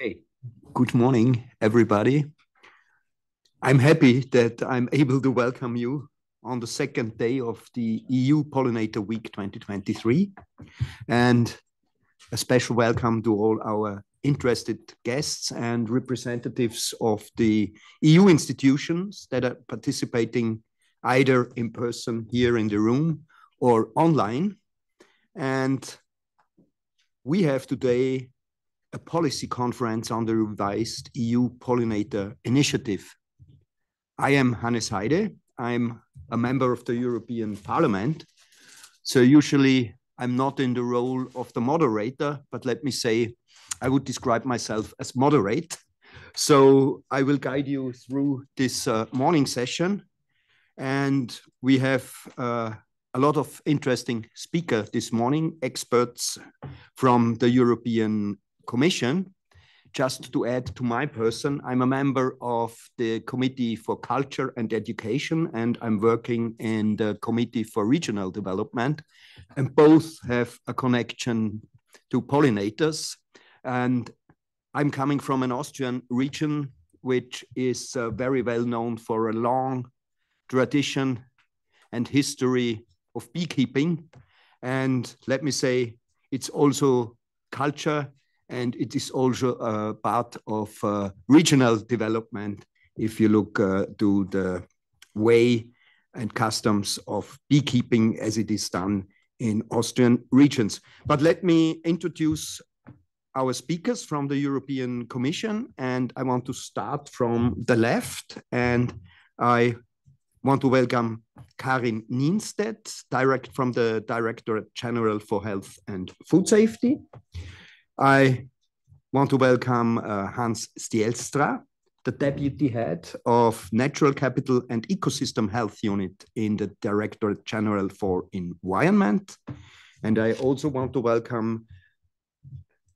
Okay, good morning, everybody. I'm happy that I'm able to welcome you on the second day of the EU Pollinator Week 2023. And a special welcome to all our interested guests and representatives of the EU institutions that are participating either in person here in the room or online. And we have today a policy conference on the revised EU Pollinator initiative. I am Heide. I'm a member of the European Parliament. So usually I'm not in the role of the moderator, but let me say, I would describe myself as moderate. So I will guide you through this morning session. And we have a lot of interesting speakers this morning, experts from the European Commission. Just to add to my person, I'm a member of the Committee for Culture and Education, and I'm working in the Committee for Regional Development, and both have a connection to pollinators. And I'm coming from an Austrian region, which is very well known for a long tradition and history of beekeeping. And let me say, it's also culture, and it is also a part of regional development if you look to the way and customs of beekeeping as it is done in Austrian regions. But let me introduce our speakers from the European Commission, and I want to start from the left, and I want to welcome Karin Nienstedt, direct from the Directorate General for Health and Food Safety. I want to welcome Hans Stielstra, the Deputy Head of Natural Capital and Ecosystem Health Unit in the Directorate General for Environment. And I also want to welcome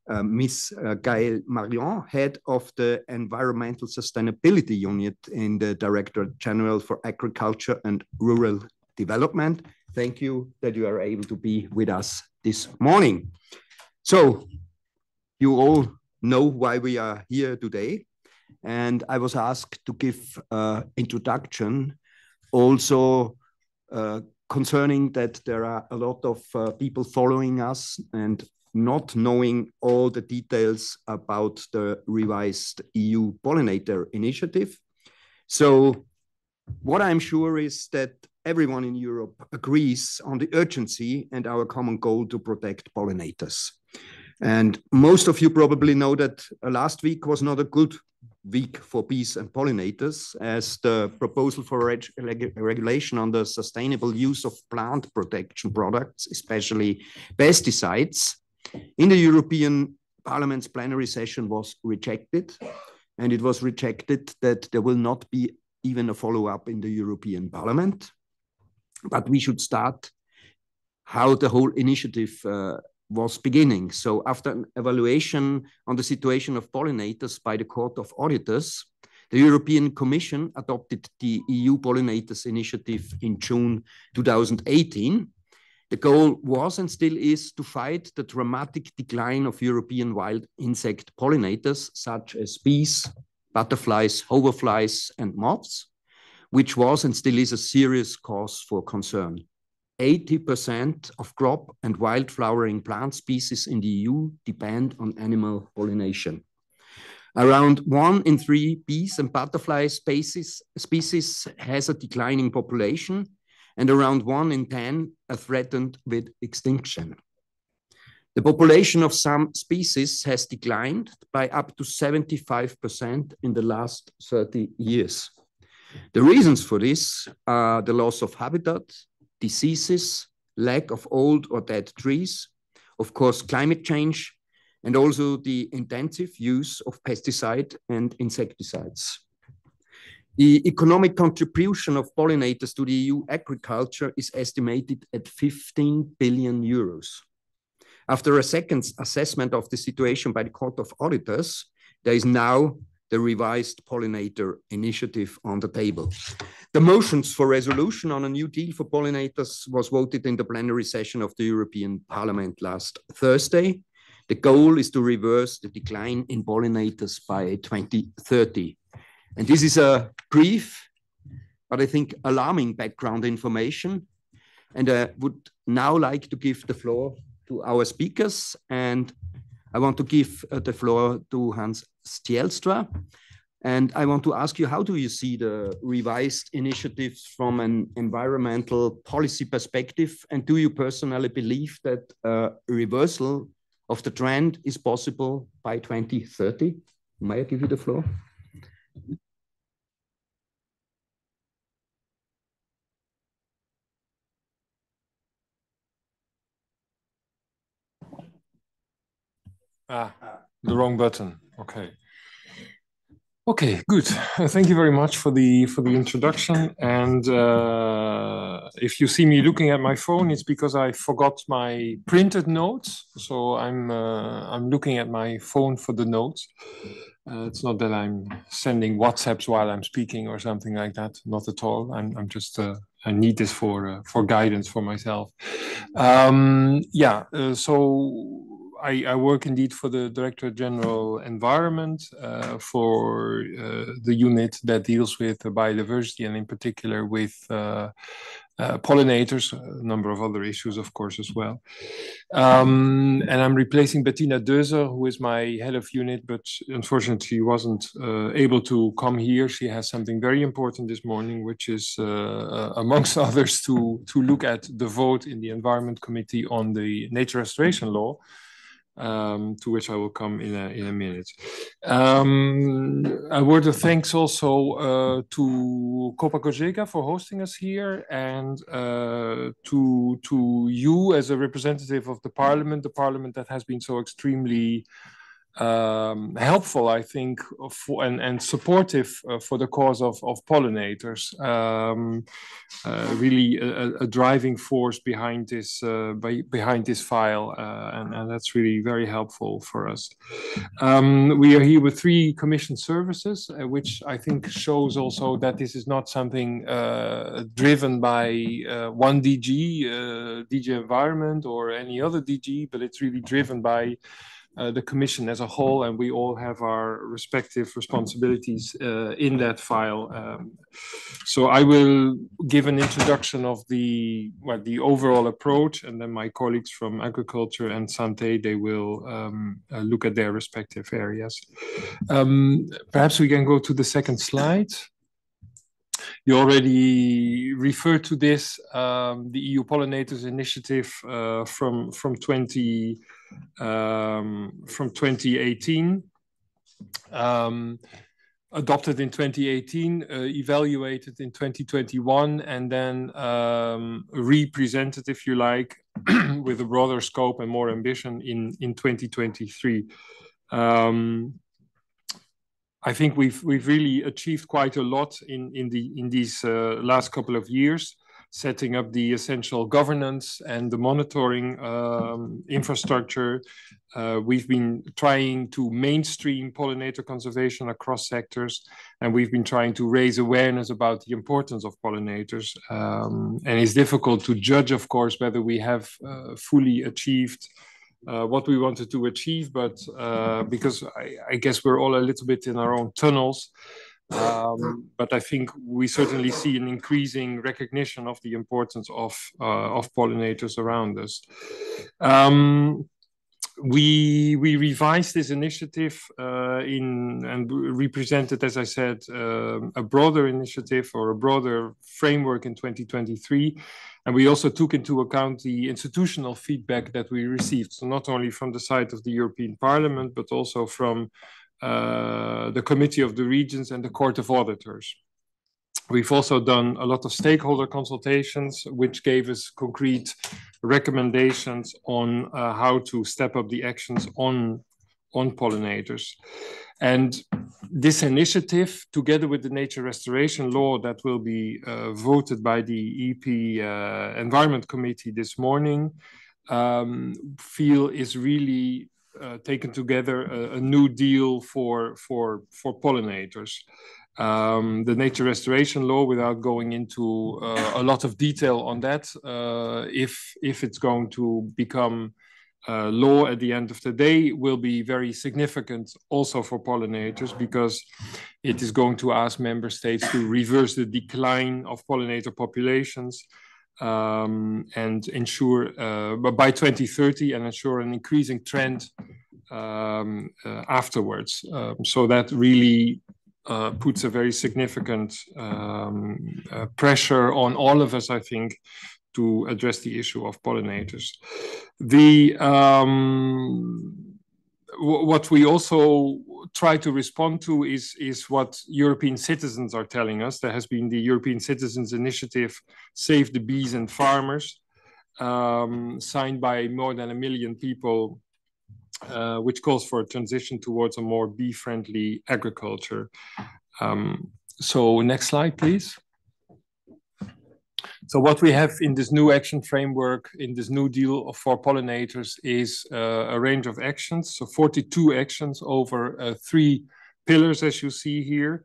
Ms. Gaelle Marion, Head of the Environmental Sustainability Unit in the Directorate General for Agriculture and Rural Development. Thank you that you are able to be with us this morning. So, you all know why we are here today. And I was asked to give an introduction also concerning that there are a lot of people following us and not knowing all the details about the revised EU Pollinator initiative. So what I'm sure is that everyone in Europe agrees on the urgency and our common goal to protect pollinators. And most of you probably know that last week was not a good week for bees and pollinators, as the proposal for regulation on the sustainable use of plant protection products, especially pesticides, in the European Parliament's plenary session was rejected. And it was rejected that there will not be even a follow-up in the European Parliament. But we should start how the whole initiative was beginning. So after an evaluation on the situation of pollinators by the Court of Auditors, the European Commission adopted the EU Pollinators Initiative in June 2018. The goal was and still is to fight the dramatic decline of European wild insect pollinators, such as bees, butterflies, hoverflies, and moths, which was and still is a serious cause for concern. 80% of crop and wild flowering plant species in the EU depend on animal pollination. Around 1 in 3 bees and butterfly species has a declining population, and around 1 in 10 are threatened with extinction. The population of some species has declined by up to 75% in the last 30 years. The reasons for this are the loss of habitat, diseases, lack of old or dead trees, of course, climate change, and also the intensive use of pesticide and insecticides. The economic contribution of pollinators to the EU agriculture is estimated at 15 billion euros. After a second assessment of the situation by the Court of Auditors, there is now the revised Pollinator initiative on the table. The motions for resolution on a new deal for pollinators was voted in the plenary session of the European Parliament last Thursday. The goal is to reverse the decline in pollinators by 2030. And this is a brief, but I think alarming background information. And I would now like to give the floor to our speakers. And I want to give the floor to Hans Stielstra. And I want to ask you, how do you see the revised initiatives from an environmental policy perspective? And do you personally believe that a reversal of the trend is possible by 2030? May I give you the floor? The wrong button. Okay. Okay, good. Thank you very much for the introduction. And if you see me looking at my phone, it's because I forgot my printed notes. So I'm looking at my phone for the notes. It's not that I'm sending WhatsApps while I'm speaking or something like that. Not at all. I'm just I need this for guidance for myself. So I work indeed for the Director General Environment for the unit that deals with biodiversity and in particular with pollinators, a number of other issues, of course, as well. And I'm replacing Bettina Deuser, who is my head of unit, but unfortunately she wasn't able to come here. She has something very important this morning, which is, amongst others, to look at the vote in the Environment Committee on the Nature Restoration Law. To which I will come in a minute. A word of thanks also to Copa-cogeca for hosting us here, and to you as a representative of the parliament that has been so extremely helpful, I think, and supportive for the cause of pollinators. Really a driving force behind this file, and that's really very helpful for us. We are here with 3 commission services, which I think shows also that this is not something driven by one DG, DG Environment or any other DG, but it's really driven by the Commission as a whole, and we all have our respective responsibilities in that file. So I will give an introduction of the overall approach, and then my colleagues from Agriculture and SANTE, they will look at their respective areas. Perhaps we can go to the second slide. You already referred to this, the EU Pollinators Initiative from 2018, adopted in 2018, evaluated in 2021, and then represented, if you like, with a broader scope and more ambition in 2023. I think we've really achieved quite a lot in these last couple of years, setting up the essential governance and the monitoring infrastructure. We've been trying to mainstream pollinator conservation across sectors, and we've been trying to raise awareness about the importance of pollinators. And it's difficult to judge, of course, whether we have fully achieved what we wanted to achieve, but because I guess we're all a little bit in our own tunnels. But I think we certainly see an increasing recognition of the importance of pollinators around us. We revised this initiative and represented, as I said, a broader initiative or a broader framework in 2023. And we also took into account the institutional feedback that we received. So not only from the side of the European Parliament, but also from the Committee of the Regions and the Court of Auditors. We've also done a lot of stakeholder consultations, which gave us concrete recommendations on how to step up the actions on pollinators. And this initiative, together with the Nature Restoration Law that will be voted by the EP Environment Committee this morning, feel is really taken together a new deal for pollinators. The Nature Restoration Law, without going into a lot of detail on that, if it's going to become law at the end of the day will be very significant also for pollinators, because it is going to ask member states to reverse the decline of pollinator populations and ensure by 2030 and ensure an increasing trend afterwards. So that really puts a very significant pressure on all of us, I think, to address the issue of pollinators. What we also try to respond to is what European citizens are telling us. There has been the European Citizens Initiative, Save the Bees and Farmers, signed by more than 1 million people, which calls for a transition towards a more bee-friendly agriculture. So next slide, please. So what we have in this new action framework, in this new deal for pollinators, is a range of actions. So 42 actions over 3 pillars, as you see here.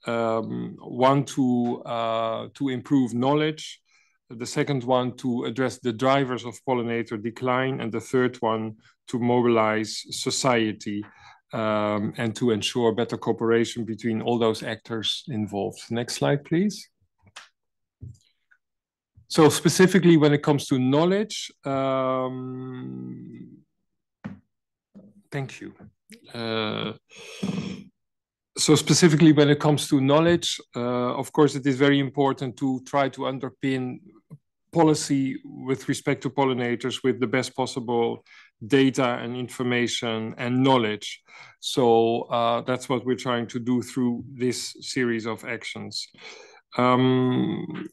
One to improve knowledge, the second one to address the drivers of pollinator decline, and the third one to mobilize society and to ensure better cooperation between all those actors involved. Next slide, please. So specifically when it comes to knowledge, thank you. So specifically when it comes to knowledge, of course, it is very important to try to underpin policy with respect to pollinators with the best possible data and information and knowledge. So that's what we're trying to do through this series of actions.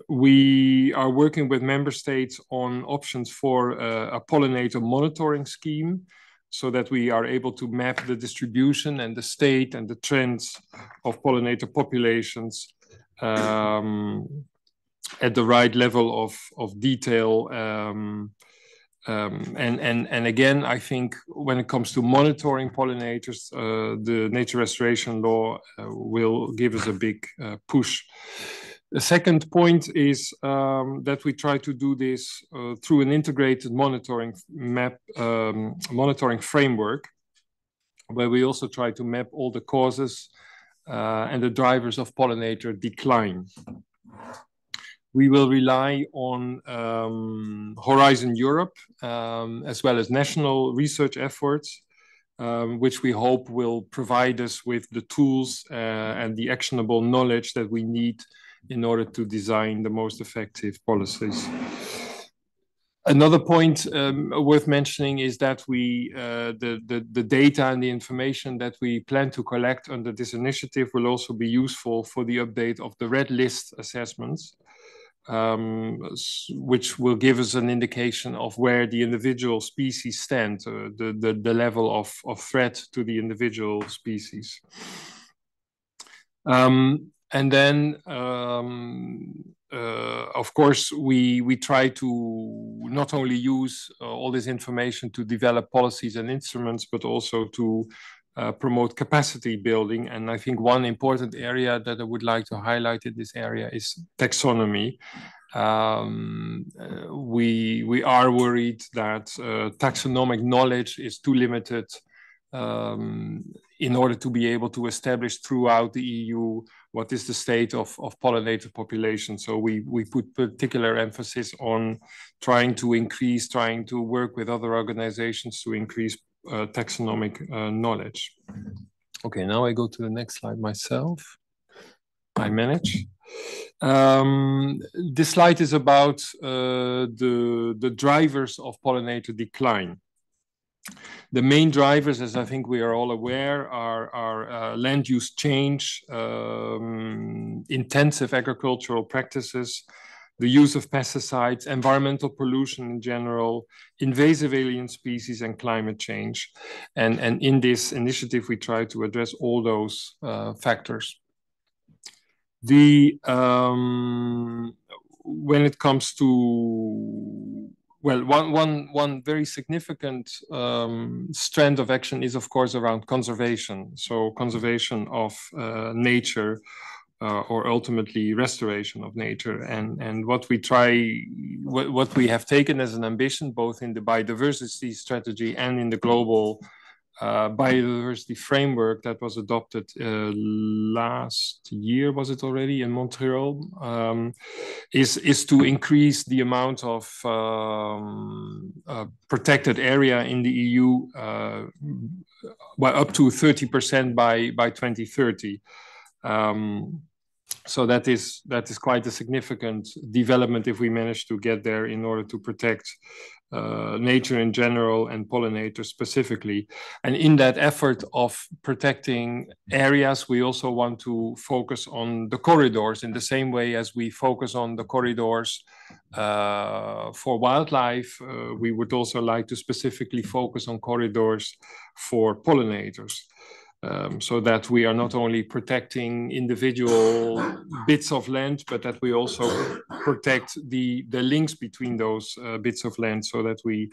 We are working with member states on options for a pollinator monitoring scheme, so that we are able to map the distribution and the state and the trends of pollinator populations at the right level of detail. And again, I think when it comes to monitoring pollinators, the nature restoration law will give us a big push. The second point is that we try to do this through an integrated monitoring framework, where we also try to map all the causes and the drivers of pollinator decline. We will rely on Horizon Europe, as well as national research efforts, which we hope will provide us with the tools and the actionable knowledge that we need in order to design the most effective policies. Another point worth mentioning is that the data and the information that we plan to collect under this initiative will also be useful for the update of the red list assessments, which will give us an indication of where the individual species stand, the level of threat to the individual species. And then, of course, we try to not only use all this information to develop policies and instruments, but also to promote capacity building. And I think one important area that I would like to highlight in this area is taxonomy. We are worried that taxonomic knowledge is too limited in order to be able to establish throughout the EU what is the state of pollinator population. So we put particular emphasis on trying to work with other organizations to increase taxonomic knowledge. Okay, now I go to the next slide myself. I manage. This slide is about the drivers of pollinator decline. The main drivers, as I think we are all aware, are land use change, intensive agricultural practices, the use of pesticides, environmental pollution in general, invasive alien species, and climate change. And in this initiative, we try to address all those factors. When it comes to, well, one very significant strand of action is, of course, around conservation. So conservation of nature, or ultimately restoration of nature. And what we have taken as an ambition, both in the biodiversity strategy and in the global biodiversity framework that was adopted last year, was it already, in Montreal, is to increase the amount of protected area in the EU by up to 30% by 2030. So that is quite a significant development if we manage to get there in order to protect nature in general and pollinators specifically. And in that effort of protecting areas, we also want to focus on the corridors in the same way as we focus on the corridors for wildlife. We would also like to specifically focus on corridors for pollinators. So that we are not only protecting individual bits of land, but that we also protect the links between those bits of land, so that we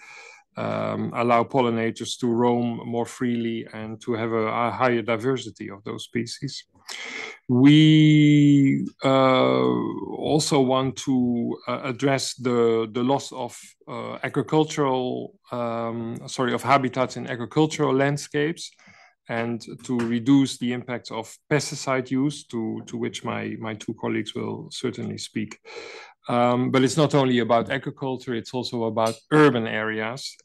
allow pollinators to roam more freely and to have a higher diversity of those species. We also want to address the loss of of habitats in agricultural landscapes, and to reduce the impacts of pesticide use, to which my two colleagues will certainly speak. But it's not only about agriculture, it's also about urban areas,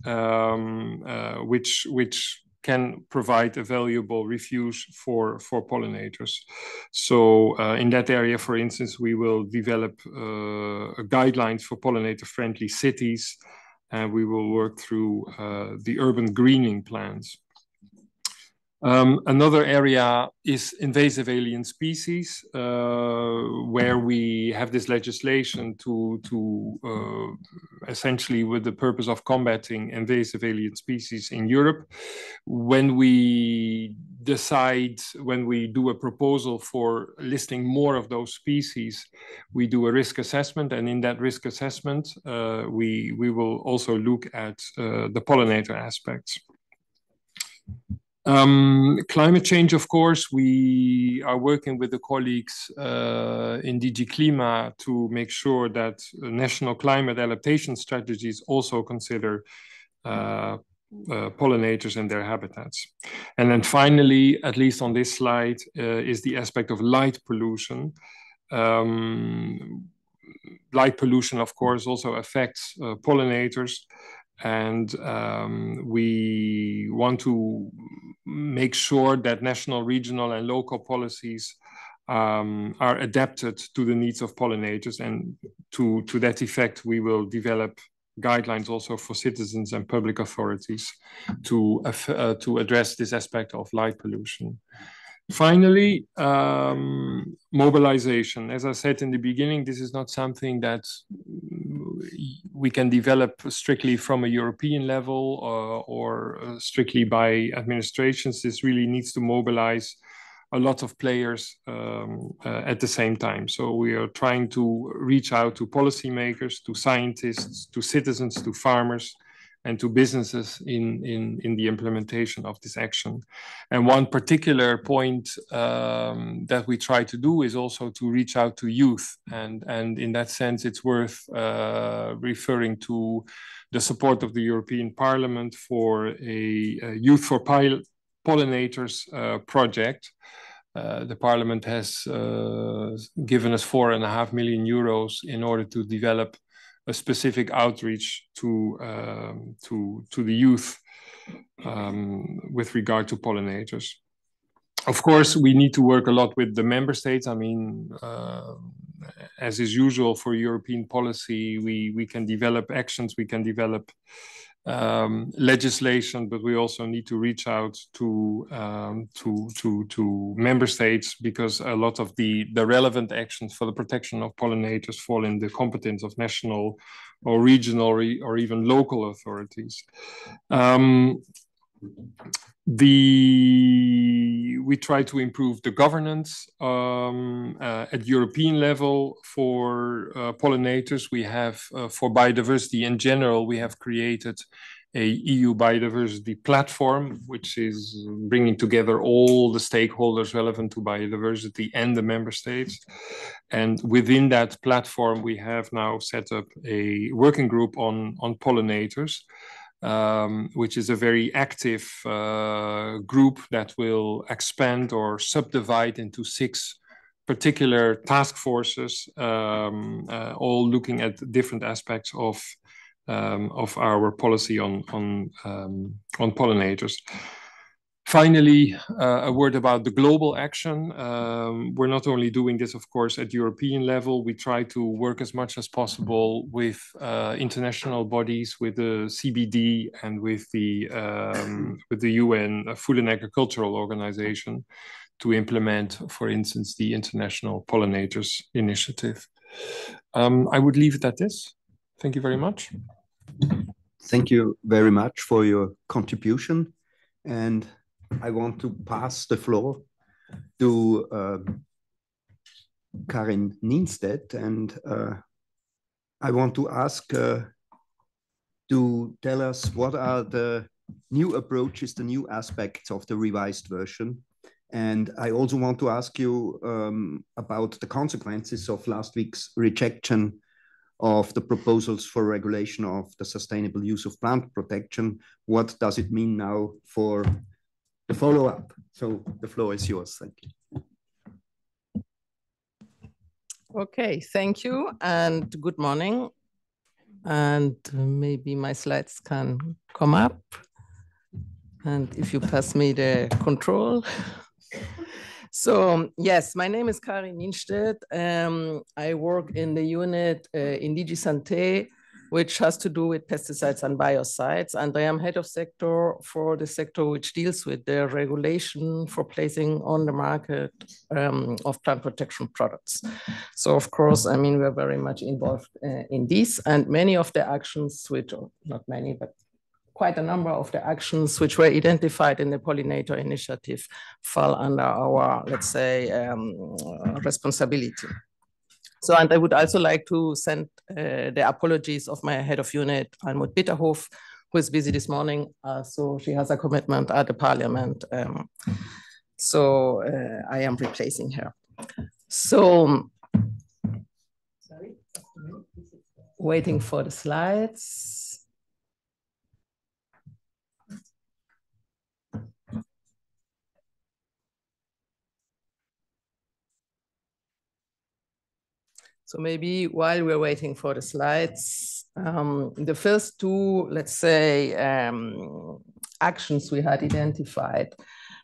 which can provide a valuable refuge for pollinators. So in that area, for instance, we will develop guidelines for pollinator-friendly cities, and we will work through the urban greening plans. Another area is invasive alien species, where we have this legislation to essentially with the purpose of combating invasive alien species in Europe. When we do a proposal for listing more of those species, we do a risk assessment, and in that risk assessment, we will also look at the pollinator aspects. Climate change, of course, we are working with the colleagues in DG Klima to make sure that national climate adaptation strategies also consider pollinators and their habitats. And then finally, at least on this slide, is the aspect of light pollution. Light pollution, of course, also affects pollinators. And we want to make sure that national, regional, and local policies are adapted to the needs of pollinators. And to that effect, we will develop guidelines also for citizens and public authorities to address this aspect of light pollution. Finally, mobilization. As I said in the beginning, this is not something that we can develop strictly from a European level or strictly by administrations. This really needs to mobilize a lot of players at the same time. So we are trying to reach out to policymakers, to scientists, to citizens, to farmers, and to businesses in the implementation of this action. And one particular point that we try to do is also to reach out to youth. And in that sense, it's worth referring to the support of the European Parliament for a Youth for Pollinators project. The Parliament has given us €4.5 million in order to develop a specific outreach to the youth with regard to pollinators. Of course, we need to work a lot with the member states. I mean, as is usual for European policy, we can develop actions, we can develop legislation, but we also need to reach out to member states, because a lot of the relevant actions for the protection of pollinators fall in the competence of national or regional or even local authorities. We try to improve the governance at European level for pollinators. We have, for biodiversity in general, we have created a EU biodiversity platform, which is bringing together all the stakeholders relevant to biodiversity and the member states. And within that platform, we have now set up a working group on pollinators, which is a very active group that will expand or subdivide into 6 particular task forces, all looking at different aspects of our policy on pollinators. Finally, a word about the global action. We're not only doing this, of course, at European level. We try to work as much as possible with international bodies, with the CBD and with the UN Food and Agricultural Organization to implement, for instance, the International Pollinators Initiative. I would leave it at this. Thank you very much. Thank you very much for your contribution. And I want to pass the floor to Karin Nienstedt. And I want to ask to tell us what are the new approaches, the new aspects of the revised version. And I also want to ask you about the consequences of last week's rejection of the proposals for regulation of the sustainable use of plant protection. What does it mean now for the follow-up? So the floor is yours. Thank you. Okay, thank you and good morning. And maybe my slides can come up. And if you pass me the control. So yes, my name is Karin Nienstedt. I work in the unit in DG SANTE, which has to do with pesticides and biocides. And I am head of sector for the sector which deals with the regulation for placing on the market of plant protection products. So of course, I mean, we're very much involved in this, and many of the actions, which, not many, but quite a number of the actions which were identified in the Pollinator initiative fall under our, let's say, responsibility. So, and I would also like to send the apologies of my head of unit, Almut Bitterhof, who is busy this morning. So she has a commitment at the parliament. So I am replacing her. So, sorry, waiting for the slides. So maybe while we're waiting for the slides, the first 2, let's say, actions we had identified,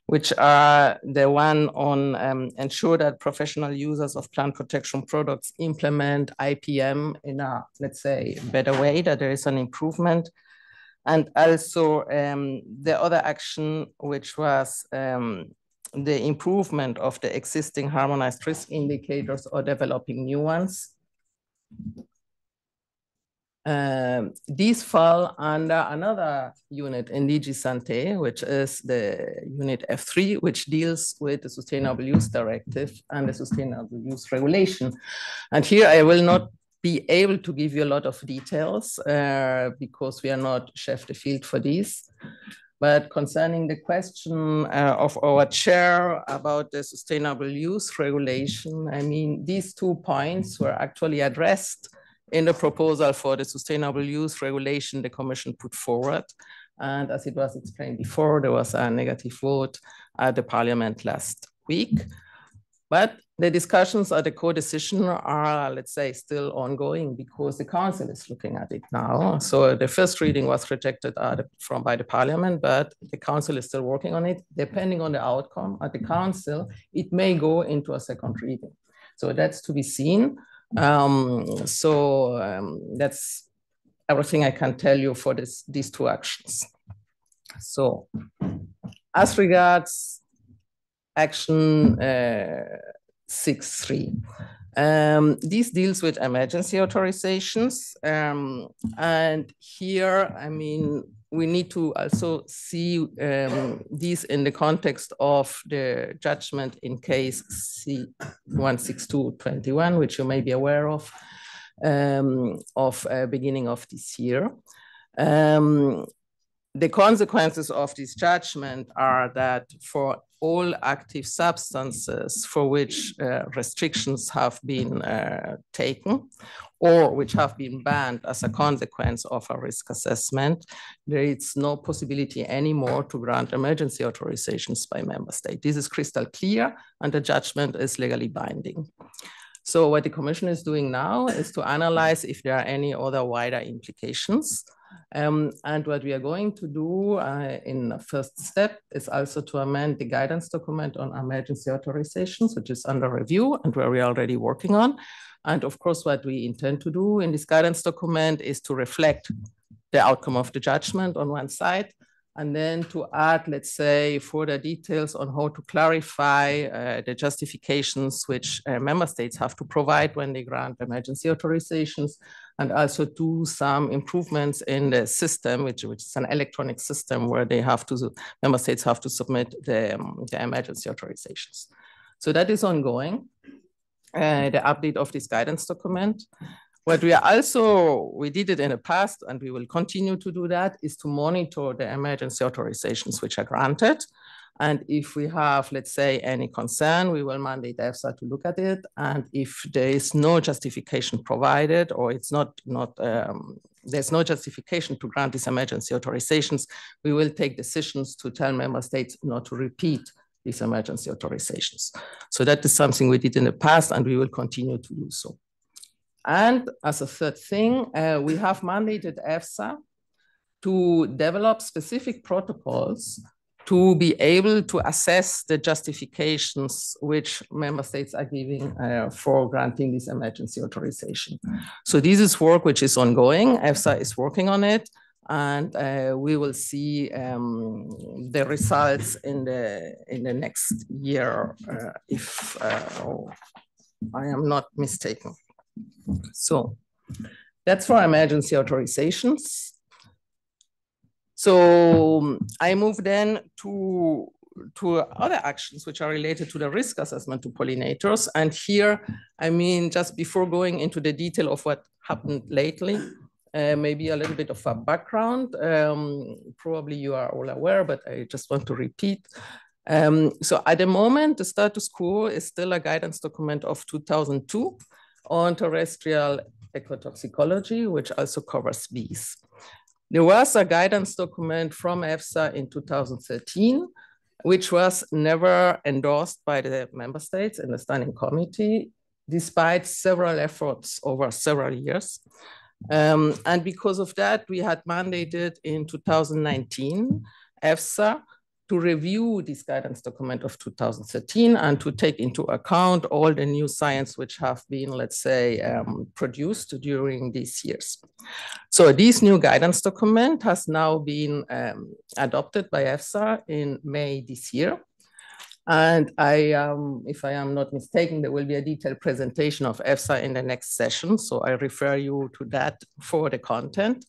which are the one on ensure that professional users of plant protection products implement IPM in a, let's say, better way, that there is an improvement. And also the other action, which was the improvement of the existing harmonized risk indicators or developing new ones. These fall under another unit in DG SANTE, which is the unit F3, which deals with the Sustainable Use Directive and the Sustainable Use Regulation. And here I will not be able to give you a lot of details because we are not chef de field for these. But concerning the question of our chair about the sustainable use regulation, I mean, these 2 points were actually addressed in the proposal for the sustainable use regulation the Commission put forward. And as it was explained before, there was a negative vote at the Parliament last week. But the discussions at the co-decision are, let's say, still ongoing because the Council is looking at it now. So the first reading was rejected by the Parliament, but the Council is still working on it. Depending on the outcome at the Council, it may go into a second reading. So that's to be seen. That's everything I can tell you for these 2 actions. So as regards action 6.3. This deals with emergency authorizations. And here, I mean, we need to also see these in the context of the judgment in case C-162/21, which you may be aware of beginning of this year. the consequences of this judgment are that for all active substances for which restrictions have been taken or which have been banned as a consequence of a risk assessment, there is no possibility anymore to grant emergency authorizations by member state. This is crystal clear and the judgment is legally binding. So what the Commission is doing now is to analyze if there are any other wider implications. And what we are going to do in the first step is also to amend the guidance document on emergency authorizations, which is under review and where we are already working on. And of course, what we intend to do in this guidance document is to reflect the outcome of the judgment on one side, and then to add, let's say, further details on how to clarify the justifications which member states have to provide when they grant emergency authorizations, and also do some improvements in the system, which is an electronic system where they have to, member states have to submit the emergency authorizations. So that is ongoing, the update of this guidance document. What we are also, we did it in the past and we will continue to do that, is to monitor the emergency authorizations which are granted. And if we have, let's say, any concern, we will mandate EFSA to look at it. And if there is no justification provided, or it's there's no justification to grant these emergency authorizations, we will take decisions to tell member states not to repeat these emergency authorizations. So that is something we did in the past and we will continue to do so. And as a third thing, we have mandated EFSA to develop specific protocols to be able to assess the justifications which member states are giving for granting this emergency authorization. So this is work which is ongoing. EFSA is working on it, and we will see the results in the next year, if I am not mistaken. So that's for emergency authorizations. So I move then to other actions which are related to the risk assessment to pollinators. And here, I mean, just before going into the detail of what happened lately, maybe a little bit of a background. Probably you are all aware, but I just want to repeat. So at the moment, the status quo is still a guidance document of 2002 on terrestrial ecotoxicology, which also covers bees. There was a guidance document from EFSA in 2013, which was never endorsed by the member states in the standing committee, despite several efforts over several years. And because of that, we had mandated in 2019 EFSA to review this guidance document of 2013 and to take into account all the new science which have been, let's say, produced during these years. So this new guidance document has now been adopted by EFSA in May this year. And if I am not mistaken, there will be a detailed presentation of EFSA in the next session. So I refer you to that for the content.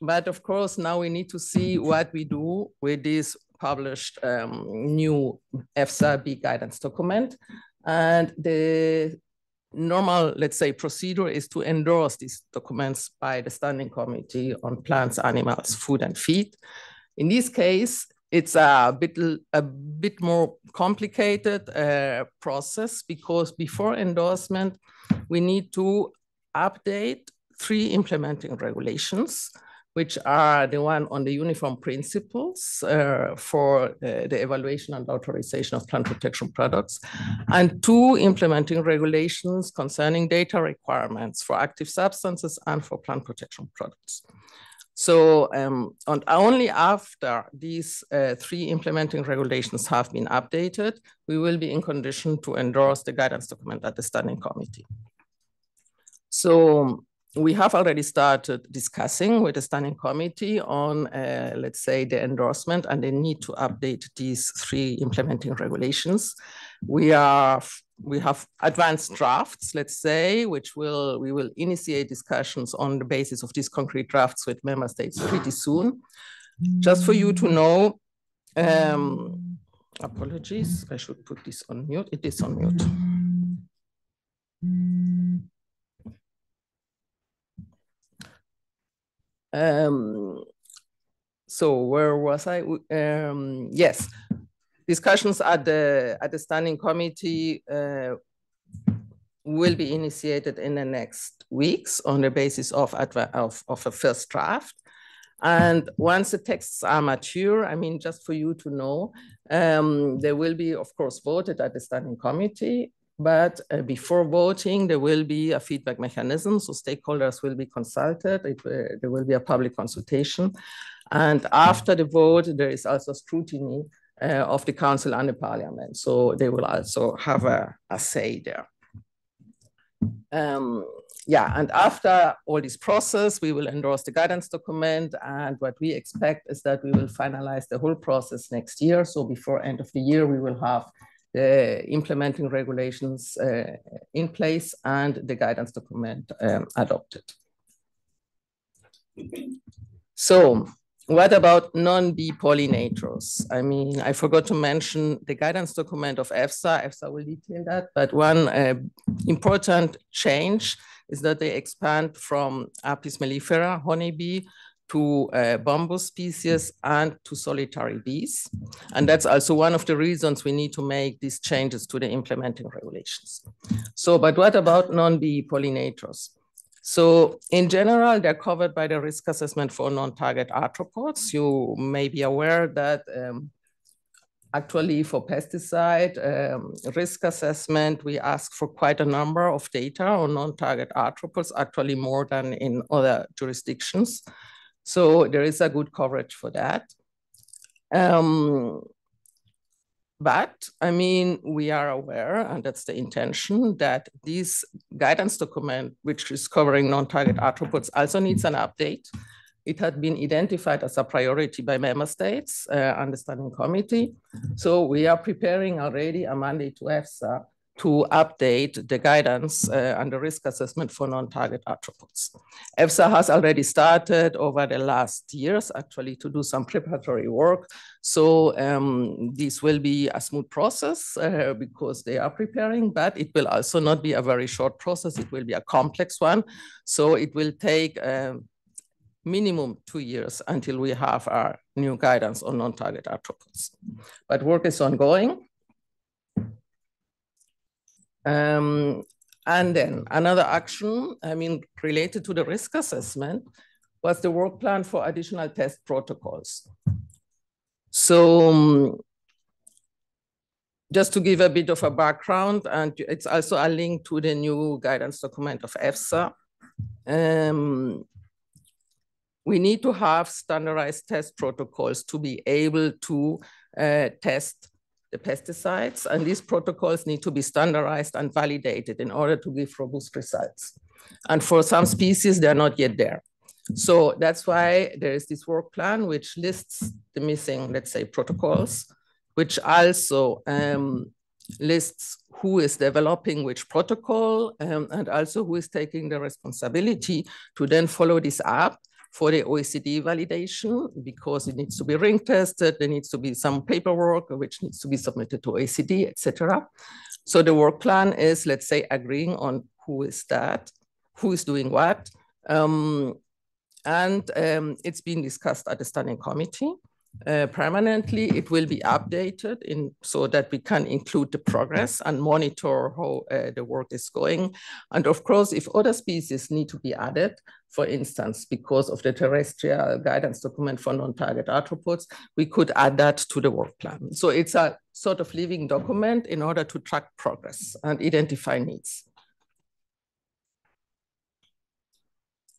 But of course, now we need to see what we do with this published new EFSA B guidance document. And the normal, let's say, procedure is to endorse these documents by the Standing Committee on Plants, Animals, Food and Feed. In this case, it's a bit more complicated process, because before endorsement, we need to update 3 implementing regulations, which are the one on the uniform principles for the evaluation and authorization of plant protection products, and 2 implementing regulations concerning data requirements for active substances and for plant protection products. So and only after these 3 implementing regulations have been updated, we will be in condition to endorse the guidance document at the Standing Committee. So we have already started discussing with the Standing Committee on, let's say, the endorsement and the need to update these 3 implementing regulations. We have advanced drafts, let's say, which we will initiate discussions on the basis of these concrete drafts with member states pretty soon. Just for you to know, apologies, I should put this on mute. It is on mute. So where was I? Yes, discussions at the standing committee will be initiated in the next weeks on the basis of a first draft. And once the texts are mature, I mean, just for you to know, they will be, of course, voted at the standing committee. But before voting, there will be a feedback mechanism. So stakeholders will be consulted. There will be a public consultation. And after the vote, there is also scrutiny of the council and the parliament. So they will also have a say there. Yeah, and after all this process, we will endorse the guidance document. And what we expect is that we will finalize the whole process next year. So before end of the year, we will have the implementing regulations in place and the guidance document adopted. So what about non-bee pollinators? I mean, I forgot to mention the guidance document of EFSA. EFSA will detail that, but one important change is that they expand from Apis mellifera, honeybee, to bombus species and to solitary bees. And that's also one of the reasons we need to make these changes to the implementing regulations. So, but what about non-bee pollinators? So in general, they're covered by the risk assessment for non-target arthropods. You may be aware that actually for pesticide risk assessment, we ask for quite a number of data on non-target arthropods, actually more than in other jurisdictions. So there is a good coverage for that. But I mean, we are aware, and that's the intention, that this guidance document, which is covering non-target arthropods, also needs an update. It had been identified as a priority by member states and the standing committee. So we are preparing already a mandate to EFSA to update the guidance and the risk assessment for non-target arthropods. EFSA has already started over the last years actually to do some preparatory work. So this will be a smooth process because they are preparing, but it will also not be a very short process. It will be a complex one. So it will take minimum 2 years until we have our new guidance on non-target arthropods. But work is ongoing. And then another action, I mean, related to the risk assessment was the work plan for additional test protocols. So just to give a bit of a background, and it's also a link to the new guidance document of EFSA. We need to have standardized test protocols to be able to test the pesticides, and these protocols need to be standardized and validated in order to give robust results. And for some species, they're not yet there. So that's why there is this work plan which lists the missing, let's say, protocols, which also lists who is developing which protocol and also who is taking the responsibility to then follow this up for the OECD validation, because it needs to be ring tested, there needs to be some paperwork which needs to be submitted to OECD, etc. So the work plan is, let's say, agreeing on who is that, who is doing what, and it's been discussed at the standing committee. Permanently, it will be updated so that we can include the progress and monitor how the work is going. And of course, if other species need to be added, for instance, because of the terrestrial guidance document for non-target arthropods, we could add that to the work plan. So it's a sort of living document in order to track progress and identify needs.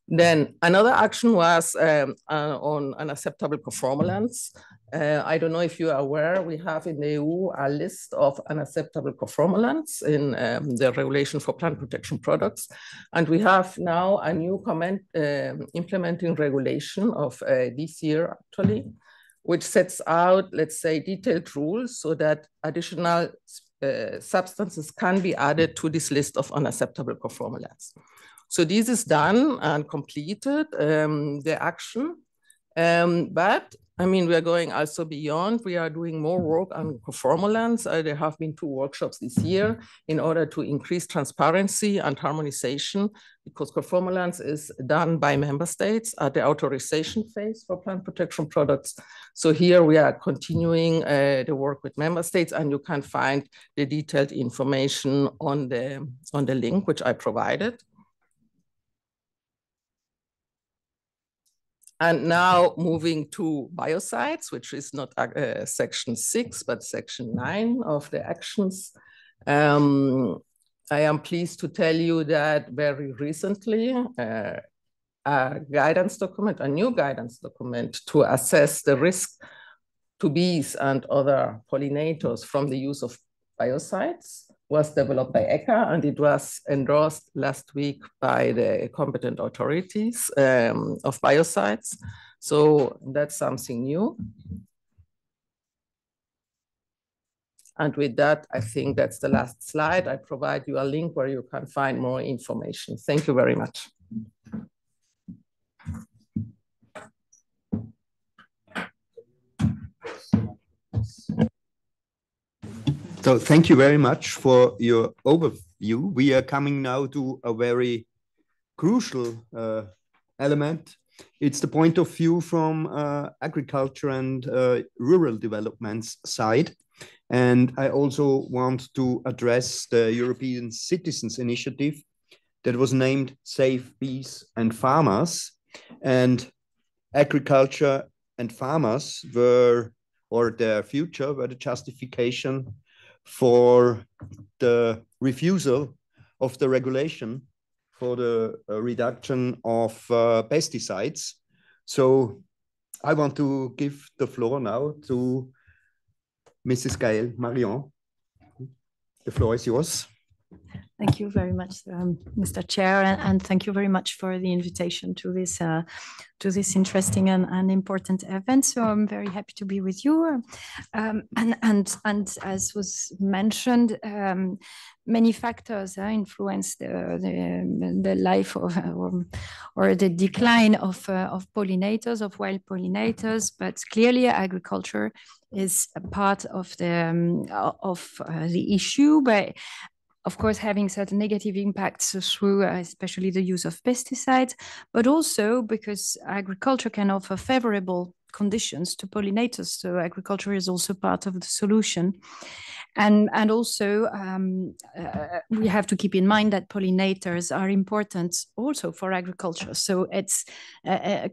Then another action was on unacceptable coformulants. I don't know if you are aware, we have in the EU a list of unacceptable coformulants in the regulation for plant protection products. And we have now a new implementing regulation of this year, actually, which sets out, let's say, detailed rules so that additional substances can be added to this list of unacceptable coformulants. So this is done and completed, the action. But I mean, we are going also beyond. We are doing more work on conformulants. There have been 2 workshops this year in order to increase transparency and harmonization, because conformulants is done by member states at the authorization phase for plant protection products. So here we are continuing the work with member states, and you can find the detailed information on the link which I provided. And now moving to biocides, which is not section 6, but section 9 of the actions. I am pleased to tell you that very recently, a guidance document, a new guidance document to assess the risk to bees and other pollinators from the use of biocides was developed by ECHA, and it was endorsed last week by the competent authorities of biocides. So that's something new. And with that, I think that's the last slide. I provide you a link where you can find more information. Thank you very much. So thank you very much for your overview. We are coming now to a very crucial element. It's the point of view from agriculture and rural developments side. And I also want to address the European Citizens Initiative that was named Save Bees and Farmers. And agriculture and farmers were, or their future, were the justification for the refusal of the regulation for the reduction of pesticides. So I want to give the floor now to Mrs. Gaelle, Marion. The floor is yours. Thank you very much, Mr. Chair, and thank you very much for the invitation to this interesting and important event. So I'm very happy to be with you. And as was mentioned, many factors influence the life of or the decline of pollinators, of wild pollinators. But clearly, agriculture is a part of the issue. But of course, having certain negative impacts through especially the use of pesticides, but also because agriculture can offer favorable conditions to pollinators. So agriculture is also part of the solution. And also we have to keep in mind that pollinators are important also for agriculture. So it's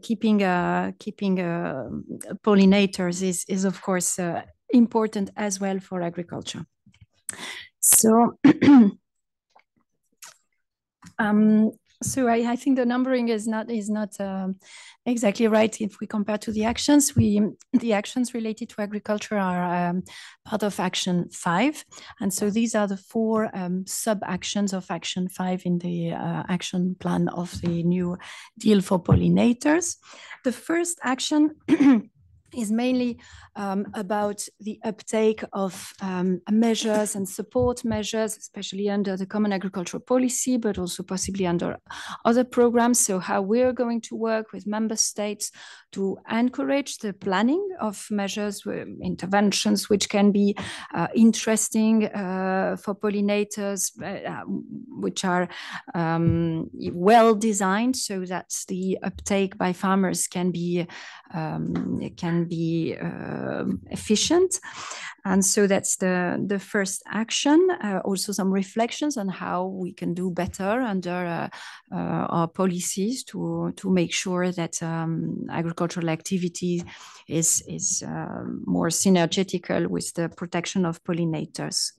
keeping pollinators is of course important as well for agriculture. So, so I think the numbering is not exactly right if we compare to the actions. The actions related to agriculture are part of Action 5, and so these are the 4 sub-actions of Action 5 in the action plan of the new deal for pollinators. The first action is mainly about the uptake of measures and support measures, especially under the Common Agricultural Policy, but also possibly under other programs. So how we're going to work with member states to encourage the planning of measures, interventions, which can be interesting for pollinators, which are well designed so that the uptake by farmers can be efficient. And so that's the first action. Also some reflections on how we can do better under our policies to make sure that agricultural activity is more synergetical with the protection of pollinators.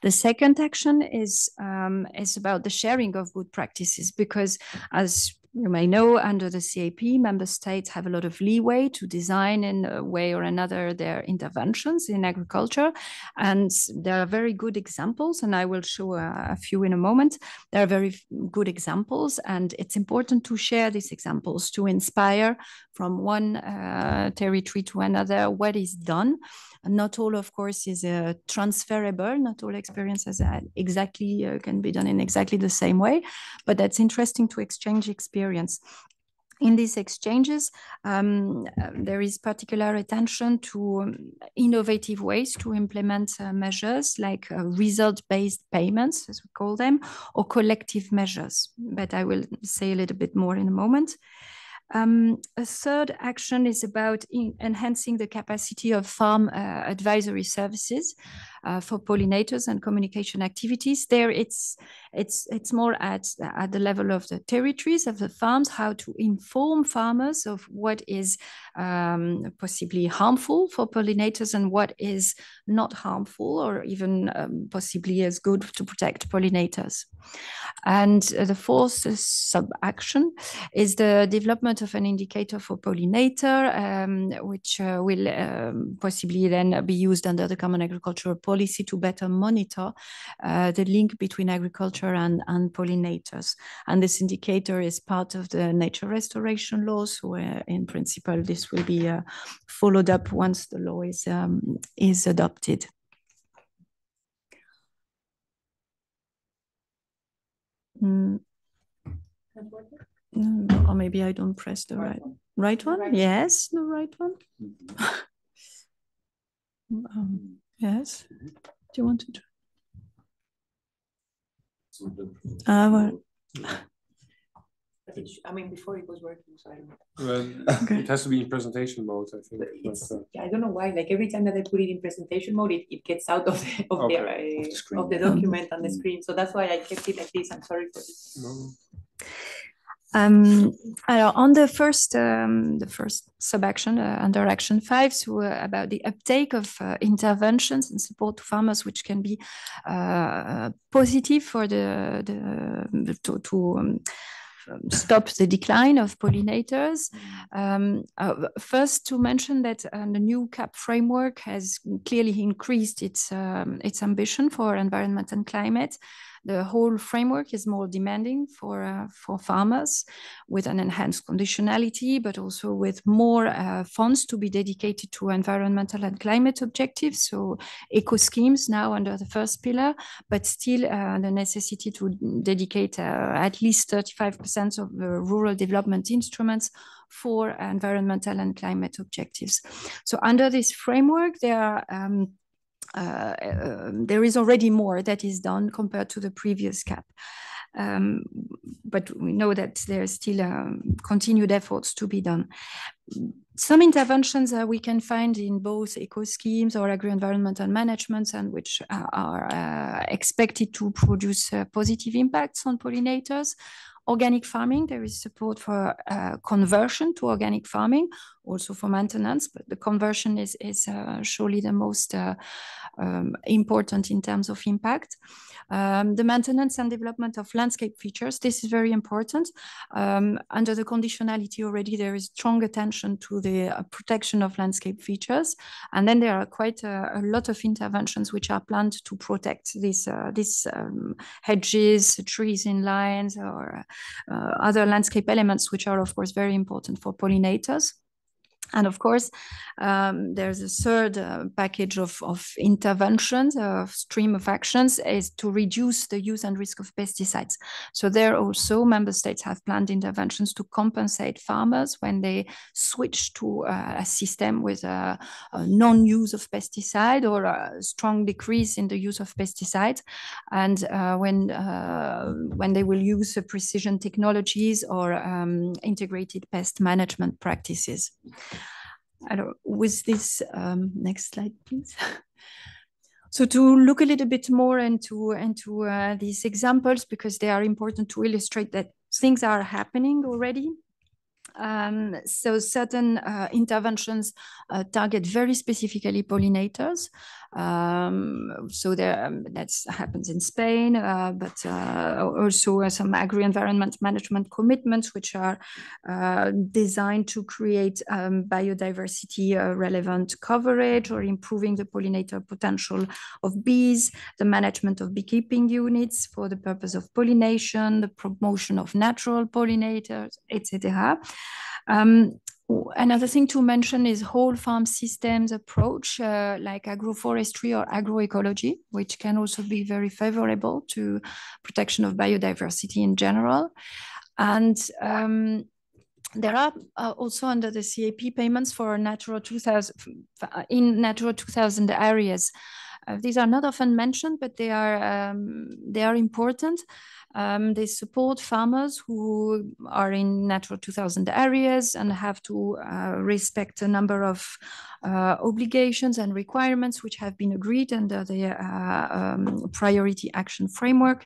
The second action is about the sharing of good practices, because as you may know, under the CAP, member states have a lot of leeway to design in a way or another their interventions in agriculture. And there are very good examples, and I will show a few in a moment. There are very good examples, and it's important to share these examples to inspire from one territory to another what is done. Not all, of course, is transferable. Not all experiences exactly can be done in exactly the same way, but that's interesting to exchange experience. In these exchanges, there is particular attention to innovative ways to implement measures like result-based payments, as we call them, or collective measures. But I will say a little bit more in a moment. A third action is about enhancing the capacity of farm advisory services for pollinators and communication activities. There, it's more at the level of the territories of the farms, how to inform farmers of what is possibly harmful for pollinators and what is not harmful, or even possibly as good to protect pollinators. And the fourth sub-action is the development of an indicator for pollinator, which will possibly then be used under the Common Agricultural Policy to better monitor the link between agriculture and pollinators. And this indicator is part of the nature restoration laws, where in principle this will be followed up once the law is adopted. Or maybe I don't press the right one. Yes, the right one. Yes. Do you want to? Well. I mean, before it was working, so I don't know. Well, Okay. It has to be in presentation mode, I think. Yeah, I don't know why. Like every time that I put it in presentation mode, it gets out of the document on the screen. So that's why I kept it like this. I'm sorry for this. No. On the first sub-action under Action 5, so about the uptake of interventions and support to farmers, which can be positive for stop the decline of pollinators. First, to mention that the new CAP framework has clearly increased its ambition for environment and climate. The whole framework is more demanding for farmers, with an enhanced conditionality, but also with more funds to be dedicated to environmental and climate objectives. So eco schemes now under the first pillar, but still the necessity to dedicate at least 35% of the rural development instruments for environmental and climate objectives. So under this framework, there is already more that is done compared to the previous CAP. But we know that there are still continued efforts to be done. Some interventions we can find in both eco schemes or agri-environmental management, and which are expected to produce positive impacts on pollinators. Organic farming, there is support for conversion to organic farming, also for maintenance, but the conversion is surely the most important in terms of impact. The maintenance and development of landscape features, this is very important. Under the conditionality already, there is strong attention to the protection of landscape features. And then there are quite a lot of interventions which are planned to protect these hedges, trees in lines, or other landscape elements, which are of course very important for pollinators. And of course, there's a third package of interventions, of stream of actions, is to reduce the use and risk of pesticides. So there also member states have planned interventions to compensate farmers when they switch to a system with a non-use of pesticide, or a strong decrease in the use of pesticides. And when they will use precision technologies or integrated pest management practices. With this, next slide, please. So to look a little bit more into these examples, because they are important to illustrate that things are happening already. So certain interventions target very specifically pollinators. So that happens in Spain, but also some agri-environment management commitments, which are designed to create biodiversity relevant coverage, or improving the pollinator potential of bees, the management of beekeeping units for the purpose of pollination, the promotion of natural pollinators, etc. Another thing to mention is whole farm systems approach, like agroforestry or agroecology, which can also be very favorable to protection of biodiversity in general. And There are also under the CAP payments for Natura 2000 in Natura 2000 areas. These are not often mentioned, but they are important. They support farmers who are in Natura 2000 areas and have to respect a number of obligations and requirements which have been agreed under the priority action framework.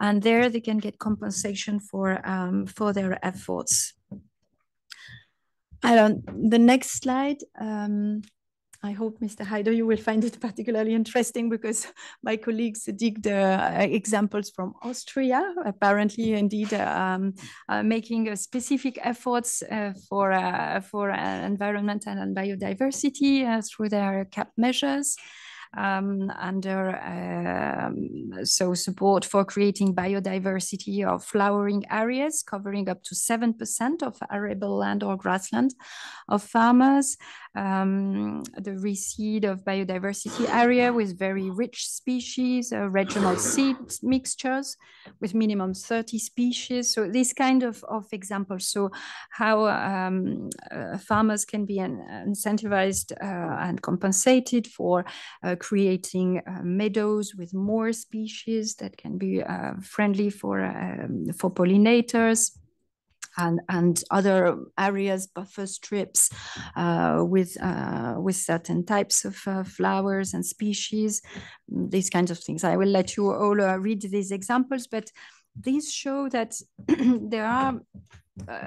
And there they can get compensation for their efforts. The next slide. I hope, Mr. Heide, you will find it particularly interesting because my colleagues dig the examples from Austria, apparently indeed making specific efforts for environmental and biodiversity through their CAP measures. So support for creating biodiversity of flowering areas covering up to 7% of arable land or grassland of farmers. The reseed of biodiversity area with very rich species, regional seed mixtures with minimum 30 species. So this kind of examples. So how farmers can be incentivized and compensated for creating meadows with more species that can be friendly for pollinators. And other areas, buffer strips with certain types of flowers and species, these kinds of things. I will let you all read these examples, but these show that there are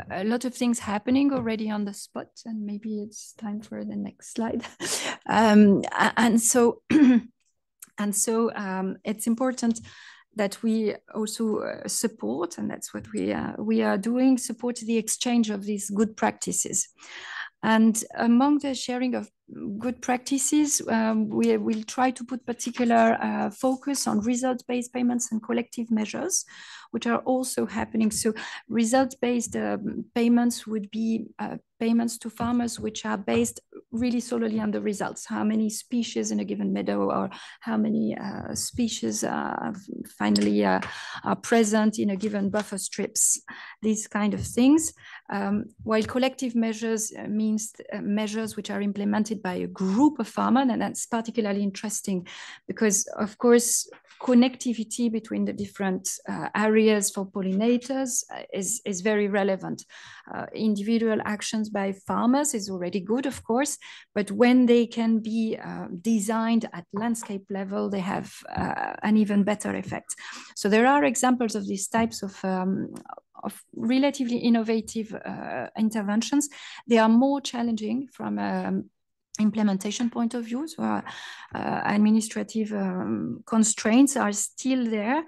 a lot of things happening already on the spot, and maybe it's time for the next slide. And so it's important that we also support, and that's what we are doing, support the exchange of these good practices. And among the sharing of good practices, we will try to put particular focus on result-based payments and collective measures, which are also happening. So result-based payments would be payments to farmers which are based really solely on the results. How many species in a given meadow, or how many species finally are present in a given buffer strips, these kind of things. While collective measures means measures which are implemented by a group of farmers, and that's particularly interesting because, of course, connectivity between the different areas for pollinators is very relevant. Individual actions by farmers is already good, of course, but when they can be designed at landscape level, they have an even better effect. So there are examples of these types of relatively innovative interventions. They are more challenging from implementation point of view, so administrative constraints are still there,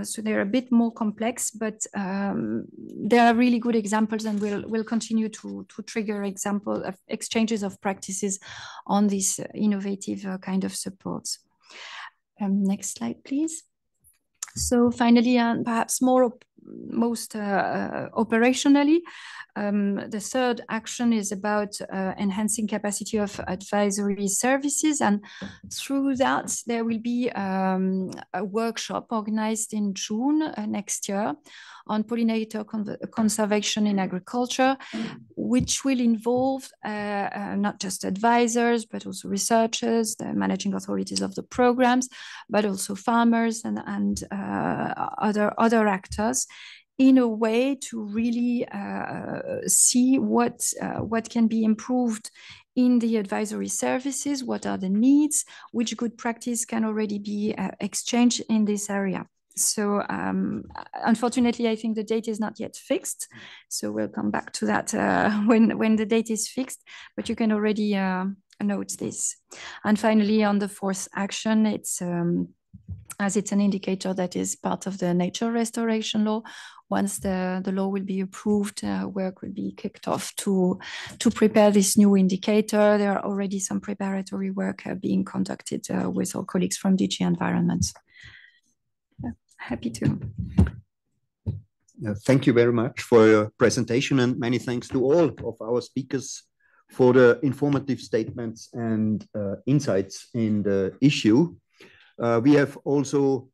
so they're a bit more complex, but there are really good examples, and we'll continue to trigger example of exchanges of practices on these innovative kind of supports. Next slide, please. So finally, perhaps most operationally, the third action is about enhancing capacity of advisory services, and through that there will be a workshop organized in June next year on pollinator conservation in agriculture, which will involve not just advisors, but also researchers, the managing authorities of the programs, but also farmers and other actors, in a way to really see what can be improved in the advisory services, what are the needs, which good practice can already be exchanged in this area. So unfortunately, I think the date is not yet fixed. So we'll come back to that when the date is fixed, but you can already note this. And finally, on the fourth action, it's as it's an indicator that is part of the nature restoration law. Once the law will be approved, work will be kicked off to prepare this new indicator. There are already some preparatory work being conducted with our colleagues from DG Environment. Happy to. Thank you very much for your presentation, and many thanks to all of our speakers for the informative statements and insights in the issue. We have also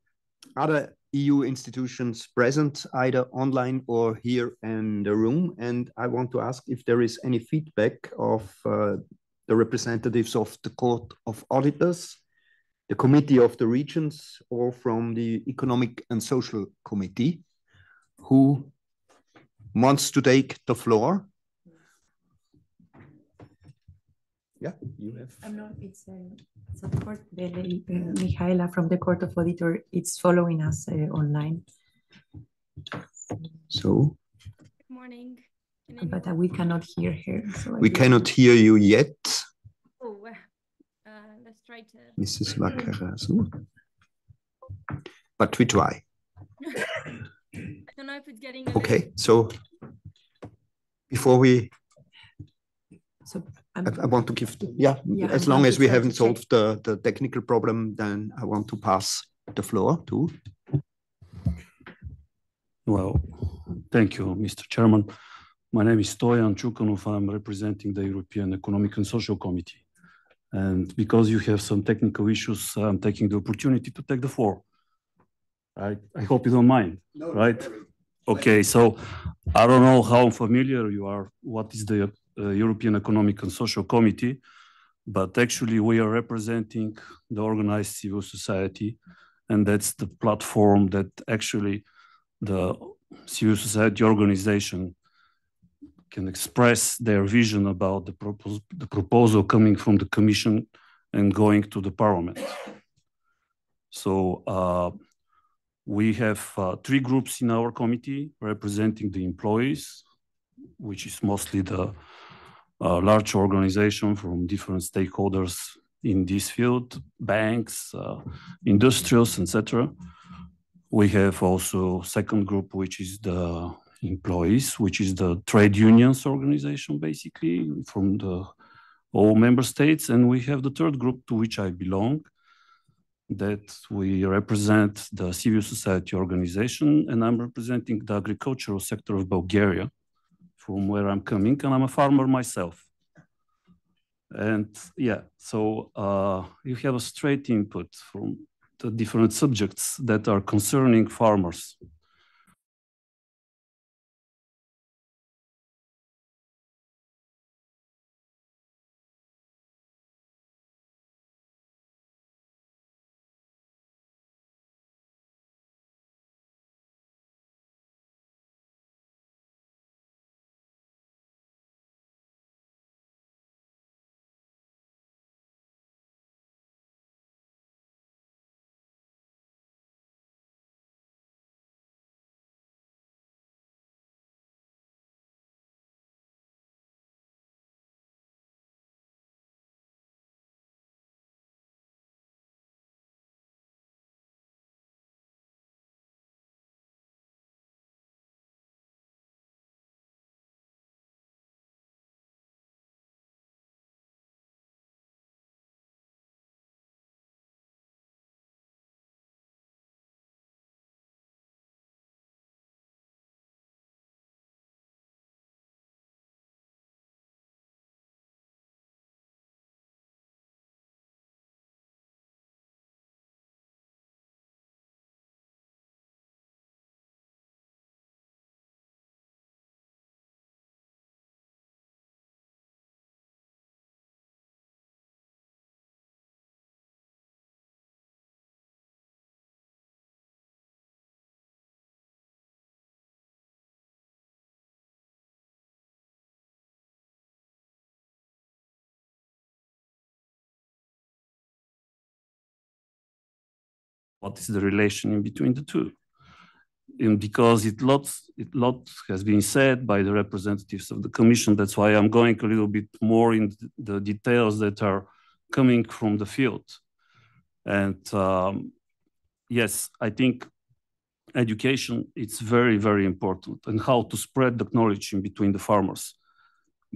other EU institutions present, either online or here in the room. And I want to ask if there is any feedback of the representatives of the Court of Auditors, the Committee of the Regions, or from the Economic and Social Committee. Who wants to take the floor? Yeah, you have. No, it's so the court, Mihaela from the Court of Auditor, it's following us online. So. Good morning. But we cannot hear her. So we cannot hear you yet. Oh, let's try to. Mrs. Vacarasu. But we try. I don't know if it's getting. Okay, so before we. So I want to give, as long as we haven't solved the technical problem, then I want to pass the floor to. Well, thank you, Mr. Chairman. My name is Stoyan TCHOUKANOV. I'm representing the European Economic and Social Committee. And because you have some technical issues, I'm taking the opportunity to take the floor. I hope you don't mind, no, right? Okay, so I don't know how familiar you are, what is the European Economic and Social Committee, but actually we are representing the organized civil society, and that's the platform that actually the civil society organization can express their vision about the proposal coming from the Commission and going to the Parliament. So we have 3 groups in our committee representing the employees, which is mostly the large organization from different stakeholders in this field, banks, industrials, etc. We have also second group, which is the employees, which is the trade unions organization, basically, from all member states. And we have the third group, to which I belong, that we represent the civil society organization, and I'm representing the agricultural sector of Bulgaria, from where I'm coming, and I'm a farmer myself. And yeah, so you have a straight input from the different subjects that are concerning farmers. What is the relation in between the two? And because a lot has been said by the representatives of the Commission, that's why I'm going a little bit more in the details that are coming from the field. And yes, I think education, it's very, very important, and how to spread the knowledge in between the farmers,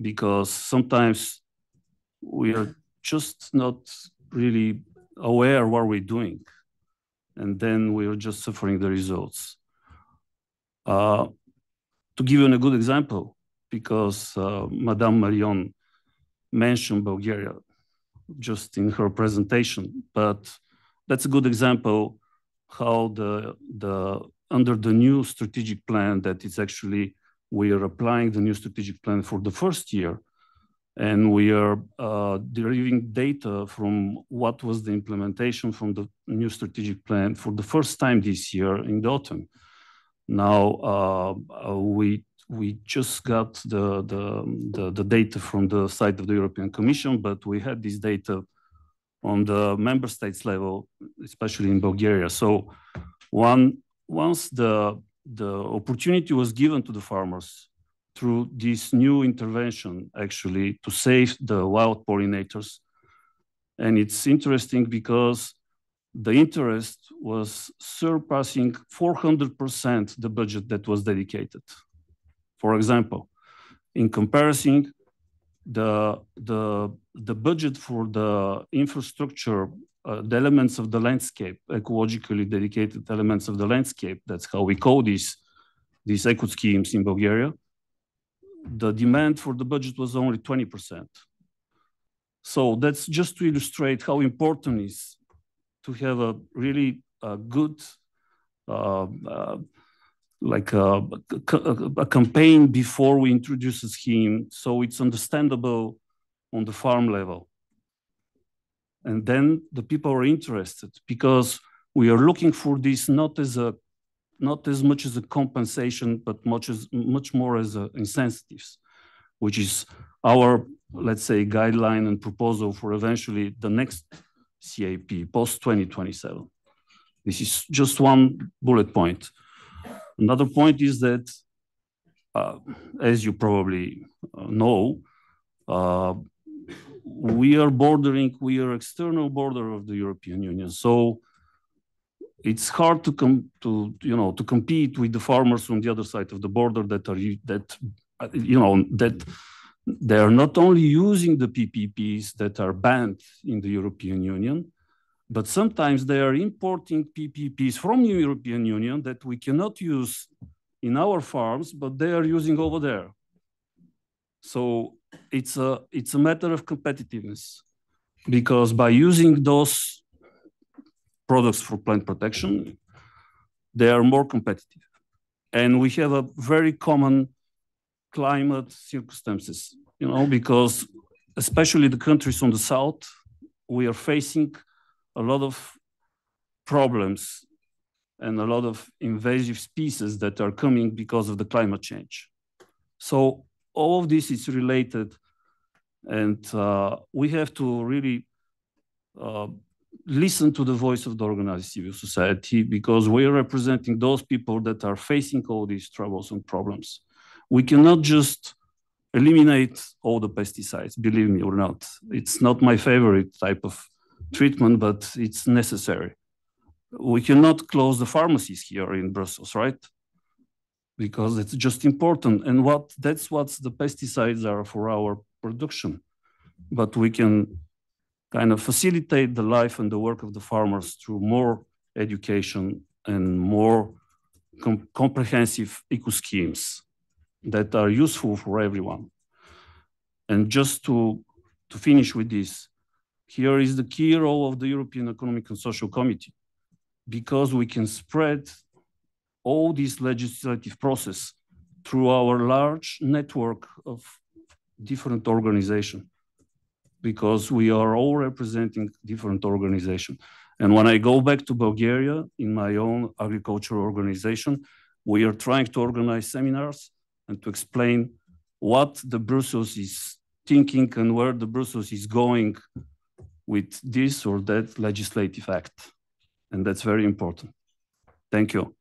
because sometimes we are just not really aware what we're doing, and then we are just suffering the results. To give you a good example, because Madame Marion mentioned Bulgaria just in her presentation, but that's a good example how under the new strategic plan that is actually, we are applying the new strategic plan for the first year, and we are deriving data from what was the implementation from the new strategic plan for the first time this year in the autumn. Now we just got the data from the side of the European Commission, but we had this data on the member states level, especially in Bulgaria. So once the opportunity was given to the farmers through this new intervention, actually, to save the wild pollinators. And it's interesting because the interest was surpassing 400% the budget that was dedicated. For example, in comparison, the budget for the infrastructure, the elements of the landscape, ecologically dedicated elements of the landscape, that's how we call these eco schemes in Bulgaria, the demand for the budget was only 20%. So that's just to illustrate how important it is to have a really good, like a campaign before we introduce a scheme, so it's understandable on the farm level. And then the people are interested because we are looking for this not as much as a compensation, but much more as incentives, which is our, let's say, guideline and proposal for eventually the next CAP, post-2027. This is just one bullet point. Another point is that, as you probably know, we are external border of the European Union. So it's hard to compete with the farmers from the other side of the border that they are not only using the PPPs that are banned in the European Union, but sometimes they are importing PPPs from the European Union that we cannot use in our farms, but they are using over there. So it's a matter of competitiveness, because by using those products for plant protection, they are more competitive. And we have a very common climate circumstances, because especially the countries on the south, we are facing a lot of problems and a lot of invasive species that are coming because of the climate change. So all of this is related, and we have to really listen to the voice of the organized civil society, because we are representing those people that are facing all these troubles and problems. We cannot just eliminate all the pesticides, believe me or not. It's not my favorite type of treatment, but it's necessary. We cannot close the pharmacies here in Brussels, right? Because it's just important. And that's what the pesticides are for our production. But we can kind of facilitate the life and the work of the farmers through more education and more comprehensive eco schemes that are useful for everyone. And just to finish with this, here is the key role of the European Economic and Social Committee, because we can spread all this legislative process through our large network of different organizations, because we are all representing different organizations. And when I go back to Bulgaria, in my own agricultural organization, we are trying to organize seminars and to explain what the Brussels is thinking and where the Brussels is going with this or that legislative act. And that's very important. Thank you.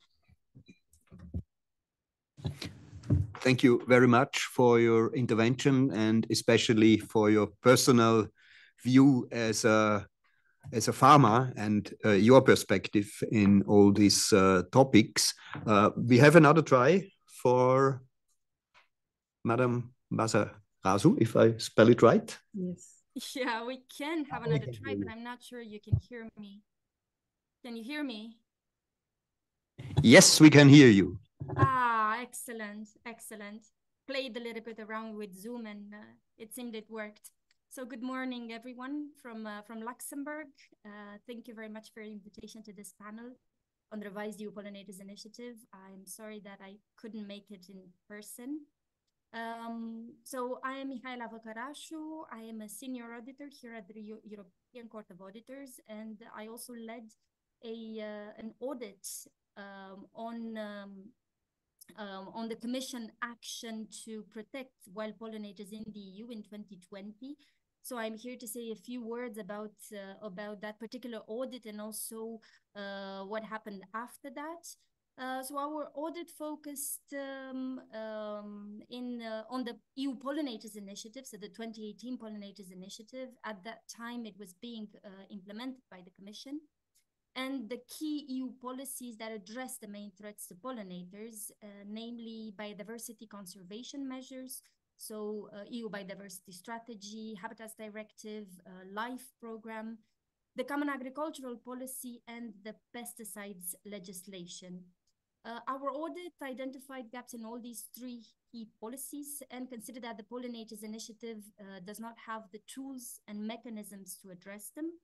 Thank you very much for your intervention, and especially for your personal view as a farmer and your perspective in all these topics. We have another try for Madam Vacarasu, if I spell it right. Yes. Yeah, we can have another try, but I'm not sure you can hear me. Can you hear me? Yes, we can hear you. Ah, excellent, excellent. Played a little bit around with Zoom, and it seemed it worked. So good morning, everyone from Luxembourg. Thank you very much for your invitation to this panel. on the revised EU Pollinators Initiative. I'm sorry that I couldn't make it in person. So I am Mihaela Vacarasu. I am a senior auditor here at the European Court of Auditors, and I also led an audit on the Commission action to protect wild pollinators in the EU in 2020. So I'm here to say a few words about that particular audit and also what happened after that. So our audit focused on the EU Pollinators Initiative, so the 2018 Pollinators Initiative. At that time, it was being implemented by the Commission. And the key EU policies that address the main threats to pollinators, namely biodiversity conservation measures, so EU Biodiversity Strategy, Habitats Directive, LIFE program, the Common Agricultural Policy, and the pesticides legislation. Our audit identified gaps in all these three key policies and considered that the Pollinators Initiative does not have the tools and mechanisms to address them.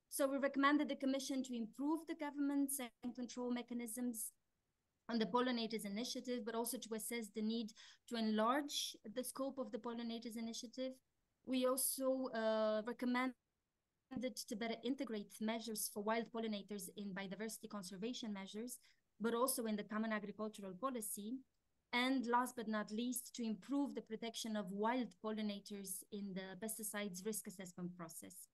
So we recommended the Commission to improve the governance and control mechanisms on the Pollinators Initiative, but also to assess the need to enlarge the scope of the Pollinators Initiative. We also recommended to better integrate measures for wild pollinators in biodiversity conservation measures, but also in the Common Agricultural Policy. And last but not least, to improve the protection of wild pollinators in the pesticides risk assessment process.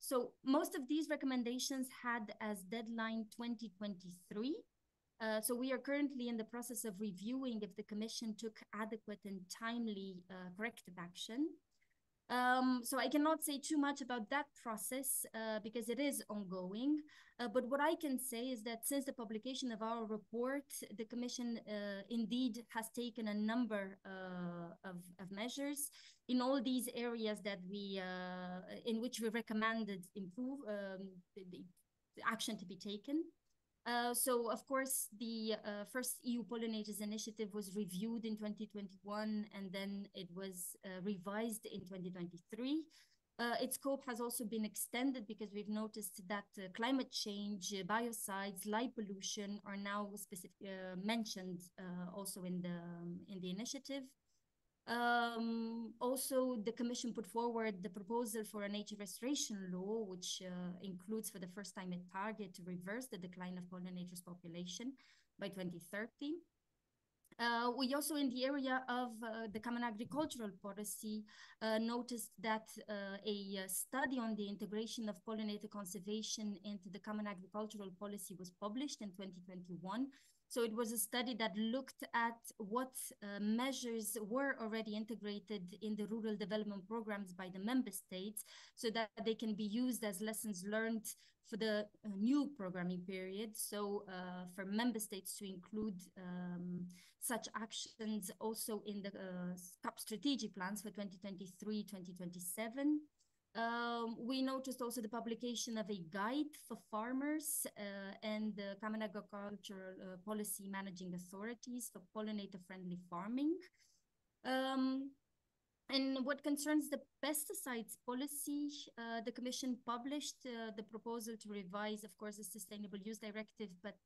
So most of these recommendations had as deadline 2023. So we are currently in the process of reviewing if the Commission took adequate and timely corrective action. So I cannot say too much about that process because it is ongoing. But what I can say is that since the publication of our report, the Commission indeed has taken a number of measures in all these areas that in which we recommended the action to be taken. So, of course, the first EU Pollinators Initiative was reviewed in 2021, and then it was revised in 2023. Its scope has also been extended because we've noticed that climate change, biocides, light pollution are now mentioned also in the initiative. Also, the Commission put forward the proposal for a nature restoration law, which includes for the first time a target to reverse the decline of pollinators population by 2030. We also, in the area of the Common Agricultural Policy, noticed that a study on the integration of pollinator conservation into the Common Agricultural Policy was published in 2021. So it was a study that looked at what measures were already integrated in the rural development programs by the member states so that they can be used as lessons learned for the new programming period. So for member states to include such actions also in the CAP strategic plans for 2023-2027. We noticed also the publication of a guide for farmers and the Common Agricultural Policy Managing Authorities for pollinator-friendly farming. And what concerns the pesticides policy, the Commission published the proposal to revise, of course, the Sustainable Use Directive, but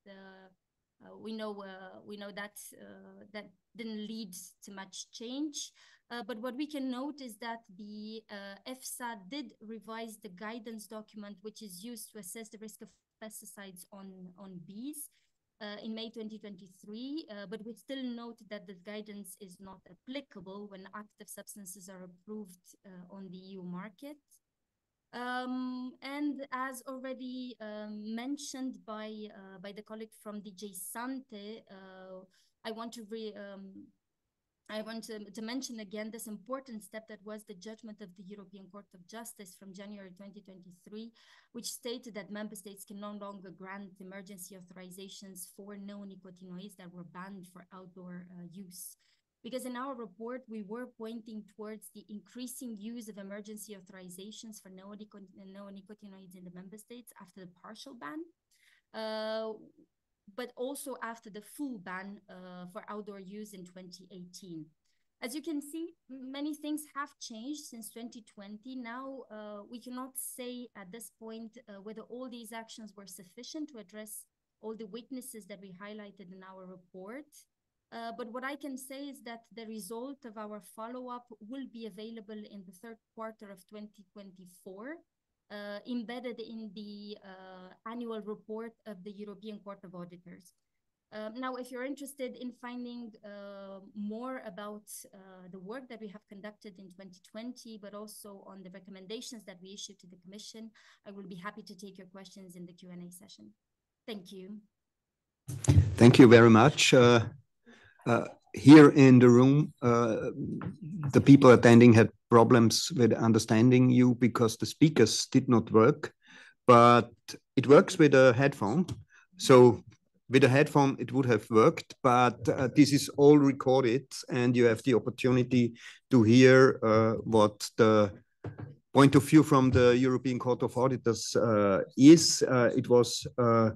we know that that didn't lead to much change. But what we can note is that the EFSA did revise the guidance document, which is used to assess the risk of pesticides on bees in May 2023. But we still note that the guidance is not applicable when active substances are approved on the EU market. And as already mentioned by the colleague from DG SANTE, I want to mention again this important step that was the judgment of the European Court of Justice from January 2023, which stated that member states can no longer grant emergency authorizations for neonicotinoids that were banned for outdoor use. Because in our report, we were pointing towards the increasing use of emergency authorizations for neonicotinoids in the member states after the partial ban, but also after the full ban for outdoor use in 2018. As you can see, many things have changed since 2020. Now, we cannot say at this point whether all these actions were sufficient to address all the weaknesses that we highlighted in our report. But what I can say is that the result of our follow-up will be available in the third quarter of 2024, embedded in the annual report of the European Court of Auditors. Now, if you're interested in finding more about the work that we have conducted in 2020, but also on the recommendations that we issued to the Commission, I will be happy to take your questions in the Q&A session. Thank you. Thank you very much. Here in the room, the people attending had problems with understanding you because the speakers did not work, but it works with a headphone. So with a headphone, it would have worked, but this is all recorded and you have the opportunity to hear what the point of view from the European Court of Auditors is. It was a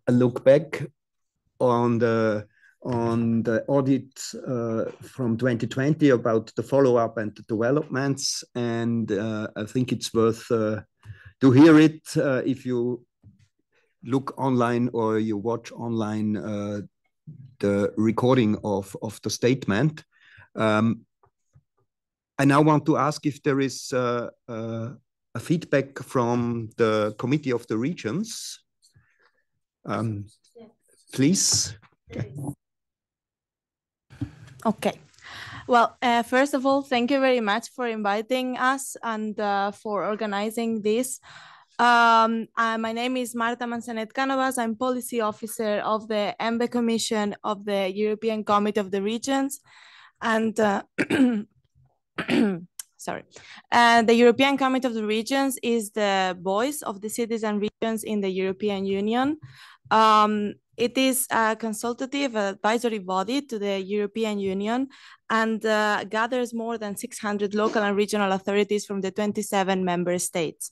look back on the audit from 2020 about the follow-up and the developments, and I think it's worth to hear it if you look online or you watch online the recording of the statement. I now want to ask if there is a feedback from the Committee of the Regions. Please. Okay. Well, first of all, thank you very much for inviting us and for organizing this. My name is Marta Mansanet Canovas. I'm Policy Officer of the ENVI Commission of the European Committee of the Regions. And sorry, the European Committee of the Regions is the voice of the cities and regions in the European Union. It is a consultative advisory body to the European Union and gathers more than 600 local and regional authorities from the 27 member states.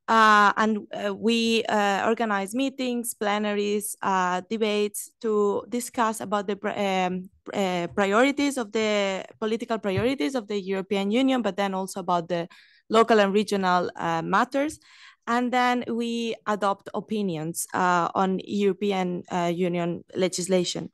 We organize meetings, plenaries, debates to discuss about the priorities of the political priorities of the European Union, but then also about the local and regional matters. And then we adopt opinions on European Union legislation.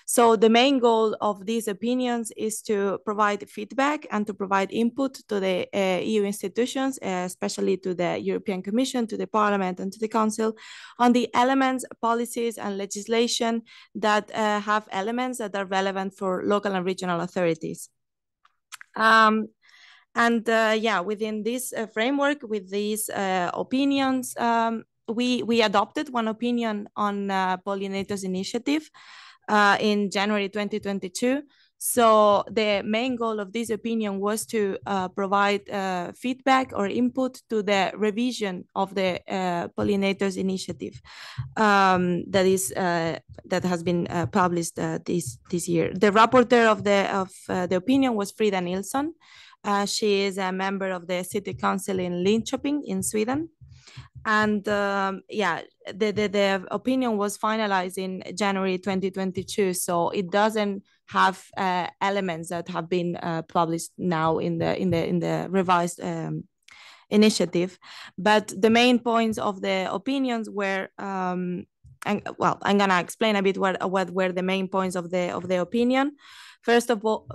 So the main goal of these opinions is to provide feedback and to provide input to the EU institutions, especially to the European Commission, to the Parliament and to the Council, on the elements, policies and legislation that have elements that are relevant for local and regional authorities. Within this framework, with these opinions, we adopted one opinion on Pollinators initiative in January 2022. So the main goal of this opinion was to provide feedback or input to the revision of the Pollinators initiative that has been published this year. The rapporteur of the opinion was Frida Nilsson. She is a member of the City Council in Linköping in Sweden. And the opinion was finalized in January 2022. So it doesn't have elements that have been published now in the revised initiative. But the main points of the opinions were, I'm gonna explain a bit what were the main points of the opinion. First of all,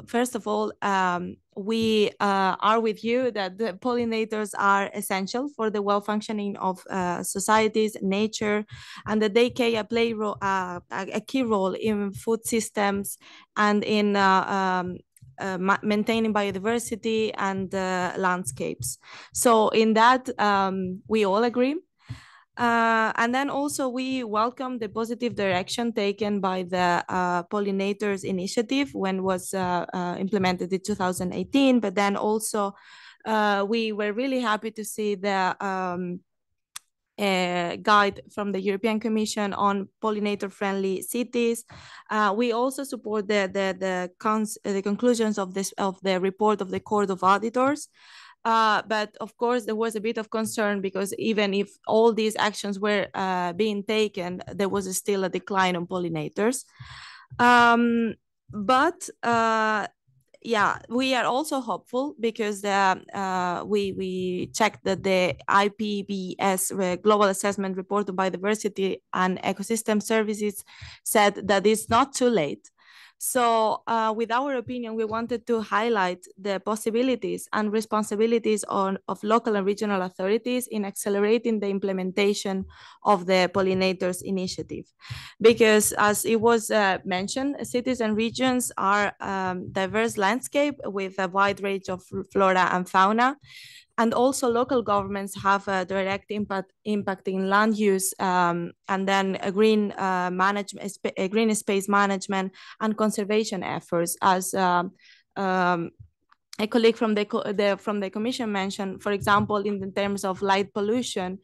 we are with you that the pollinators are essential for the well-functioning of societies, nature, and that they play a key role in food systems and in maintaining biodiversity and landscapes. So in that, we all agree. And then also we welcome the positive direction taken by the Pollinators initiative when it was implemented in 2018. But then also we were really happy to see the guide from the European Commission on pollinator-friendly cities. We also support the conclusions of the report of the Court of Auditors. But of course, there was a bit of concern because even if all these actions were being taken, there was still a decline on pollinators. yeah, we are also hopeful because we checked that the IPBES Global Assessment Report on Biodiversity and Ecosystem Services said that it's not too late. So with our opinion, we wanted to highlight the possibilities and responsibilities of local and regional authorities in accelerating the implementation of the Pollinators initiative. Because as it was mentioned, cities and regions are diverse landscape with a wide range of flora and fauna. And also local governments have a direct impact in land use, and then a green green space management and conservation efforts. As a colleague from the Commission mentioned, for example, in the terms of light pollution,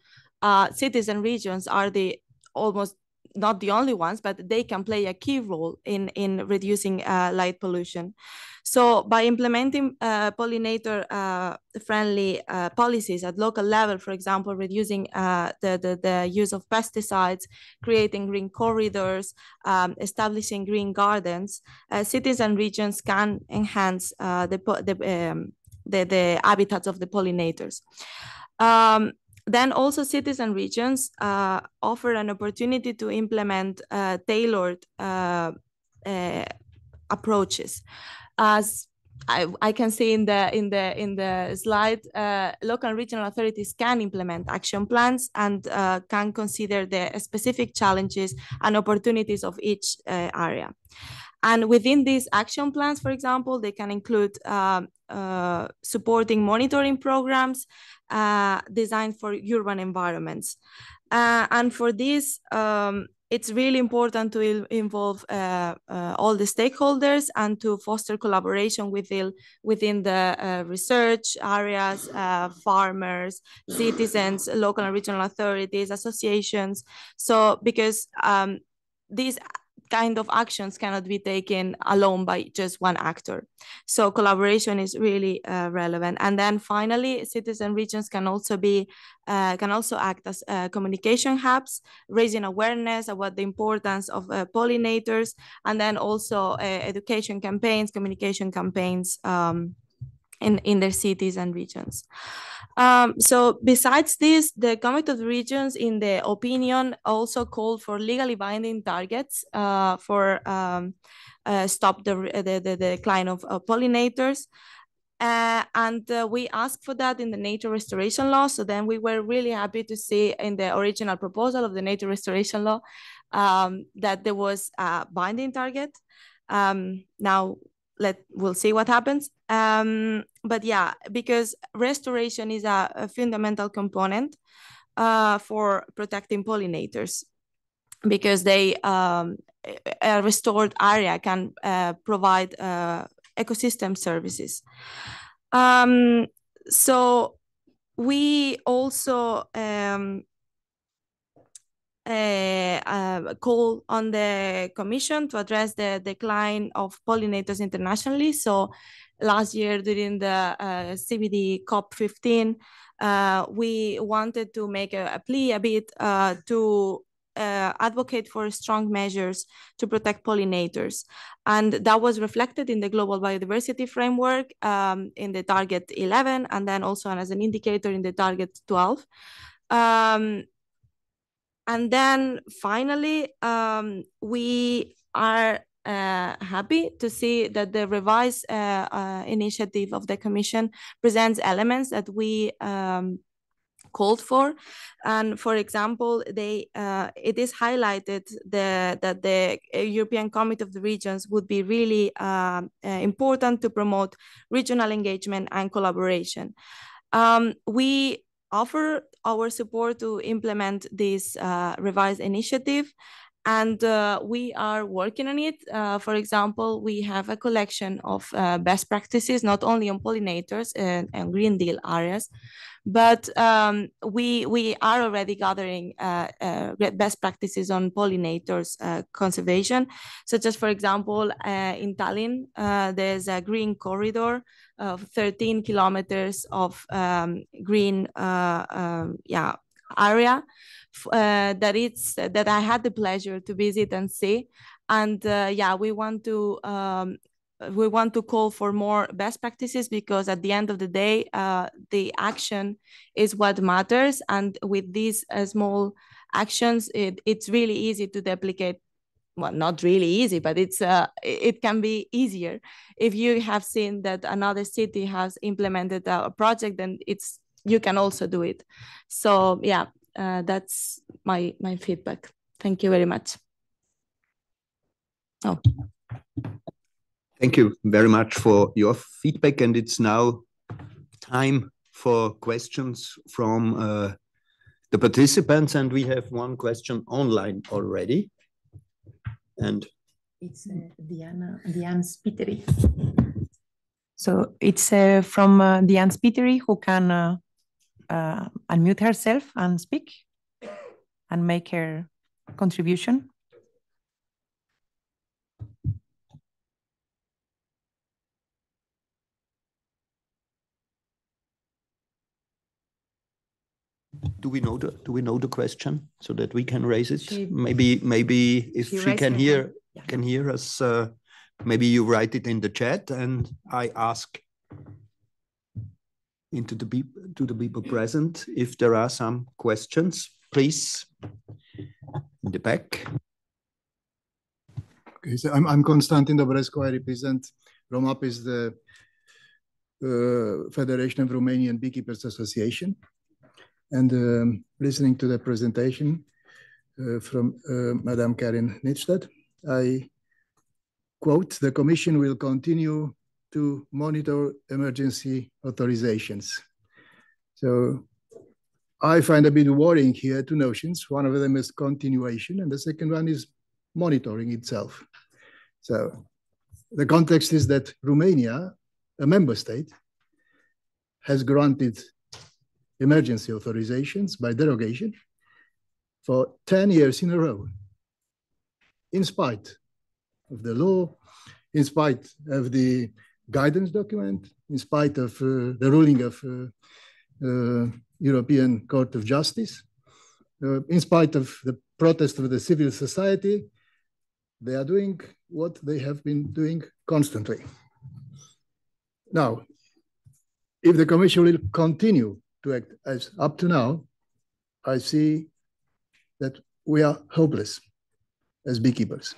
cities and regions are the almost not the only ones, but they can play a key role in reducing light pollution. So by implementing pollinator-friendly policies at local level, for example, reducing the use of pesticides, creating green corridors, establishing green gardens, cities and regions can enhance the habitats of the pollinators. Then also cities and regions offer an opportunity to implement tailored approaches. As I can see in the slide, local and regional authorities can implement action plans and can consider the specific challenges and opportunities of each area. And within these action plans, for example, they can include supporting monitoring programs designed for urban environments. And for this, it's really important to involve all the stakeholders and to foster collaboration within the research areas, farmers, citizens, local and regional authorities, associations. So because these kind of actions cannot be taken alone by just one actor. So collaboration is really relevant. And then finally, cities and regions can also act as communication hubs, raising awareness about the importance of pollinators, and then also education campaigns, communication campaigns in their cities and regions. So besides this, the Committee of the Regions, in the opinion, also called for legally binding targets for stop the decline of pollinators. And we asked for that in the nature restoration law. So then we were really happy to see in the original proposal of the nature restoration law that there was a binding target. Now we'll see what happens. But yeah, because restoration is a fundamental component for protecting pollinators, because they a restored area can provide ecosystem services. So we also call on the Commission to address the decline of pollinators internationally. So last year during the CBD COP15, we wanted to make a plea a bit to advocate for strong measures to protect pollinators. And that was reflected in the Global Biodiversity Framework in the Target 11, and then also as an indicator in the Target 12. And then finally, we are happy to see that the revised initiative of the Commission presents elements that we called for. And for example, it is highlighted that the European Committee of the Regions would be really important to promote regional engagement and collaboration. We offer our support to implement this revised initiative, and we are working on it. For example, we have a collection of best practices, not only on pollinators and Green Deal areas, but we are already gathering best practices on pollinators conservation, such as, for example, in Tallinn, there's a green corridor of 13 kilometers of green area that I had the pleasure to visit and see. And we want to we want to call for more best practices, because at the end of the day, the action is what matters. And with these small actions, it's really easy to duplicate. Well, not really easy, but it can be easier. If you have seen that another city has implemented a project, then you can also do it. So yeah, that's my feedback. Thank you very much. Oh. Thank you very much for your feedback. And it's now time for questions from the participants. And we have one question online already. And it's Diane Spiteri. So it's from Diane Spiteri, who can unmute herself and speak and make her contribution. Do we know the question so that we can raise it? Maybe if she can hear us, maybe you write it in the chat and I ask to the people present if there are some questions, please, in the back. Okay, so I'm Constantin Dobrescu. I represent ROMAP, is the Federation of Romanian Beekeepers Association. And listening to the presentation from Madame Karin Nienstedt, I quote, "The Commission will continue to monitor emergency authorizations." So I find a bit worrying here two notions. One of them is continuation, and the second one is monitoring itself. So the context is that Romania, a member state, has granted emergency authorizations by derogation for 10 years in a row, in spite of the law, in spite of the guidance document, in spite of the ruling of European Court of Justice, in spite of the protest of the civil society. They are doing what they have been doing constantly. Now, if the Commission will continue to act as up to now, I see that we are hopeless as beekeepers.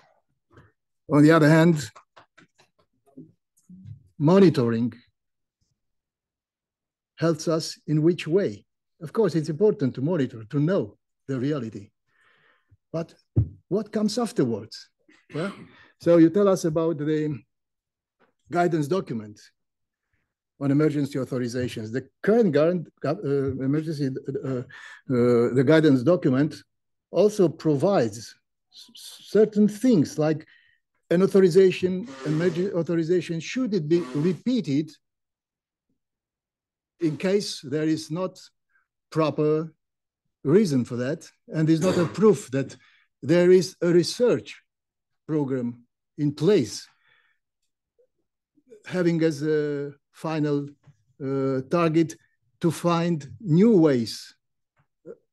On the other hand, monitoring helps us in which way? Of course, it's important to monitor, to know the reality. But what comes afterwards? Well, so you tell us about the guidance document on emergency authorizations. The current the guidance document also provides certain things like an authorization, emergency authorization, should it be repeated in case there is not proper reason for that, and is not a proof that there is a research program in place having as a final target to find new ways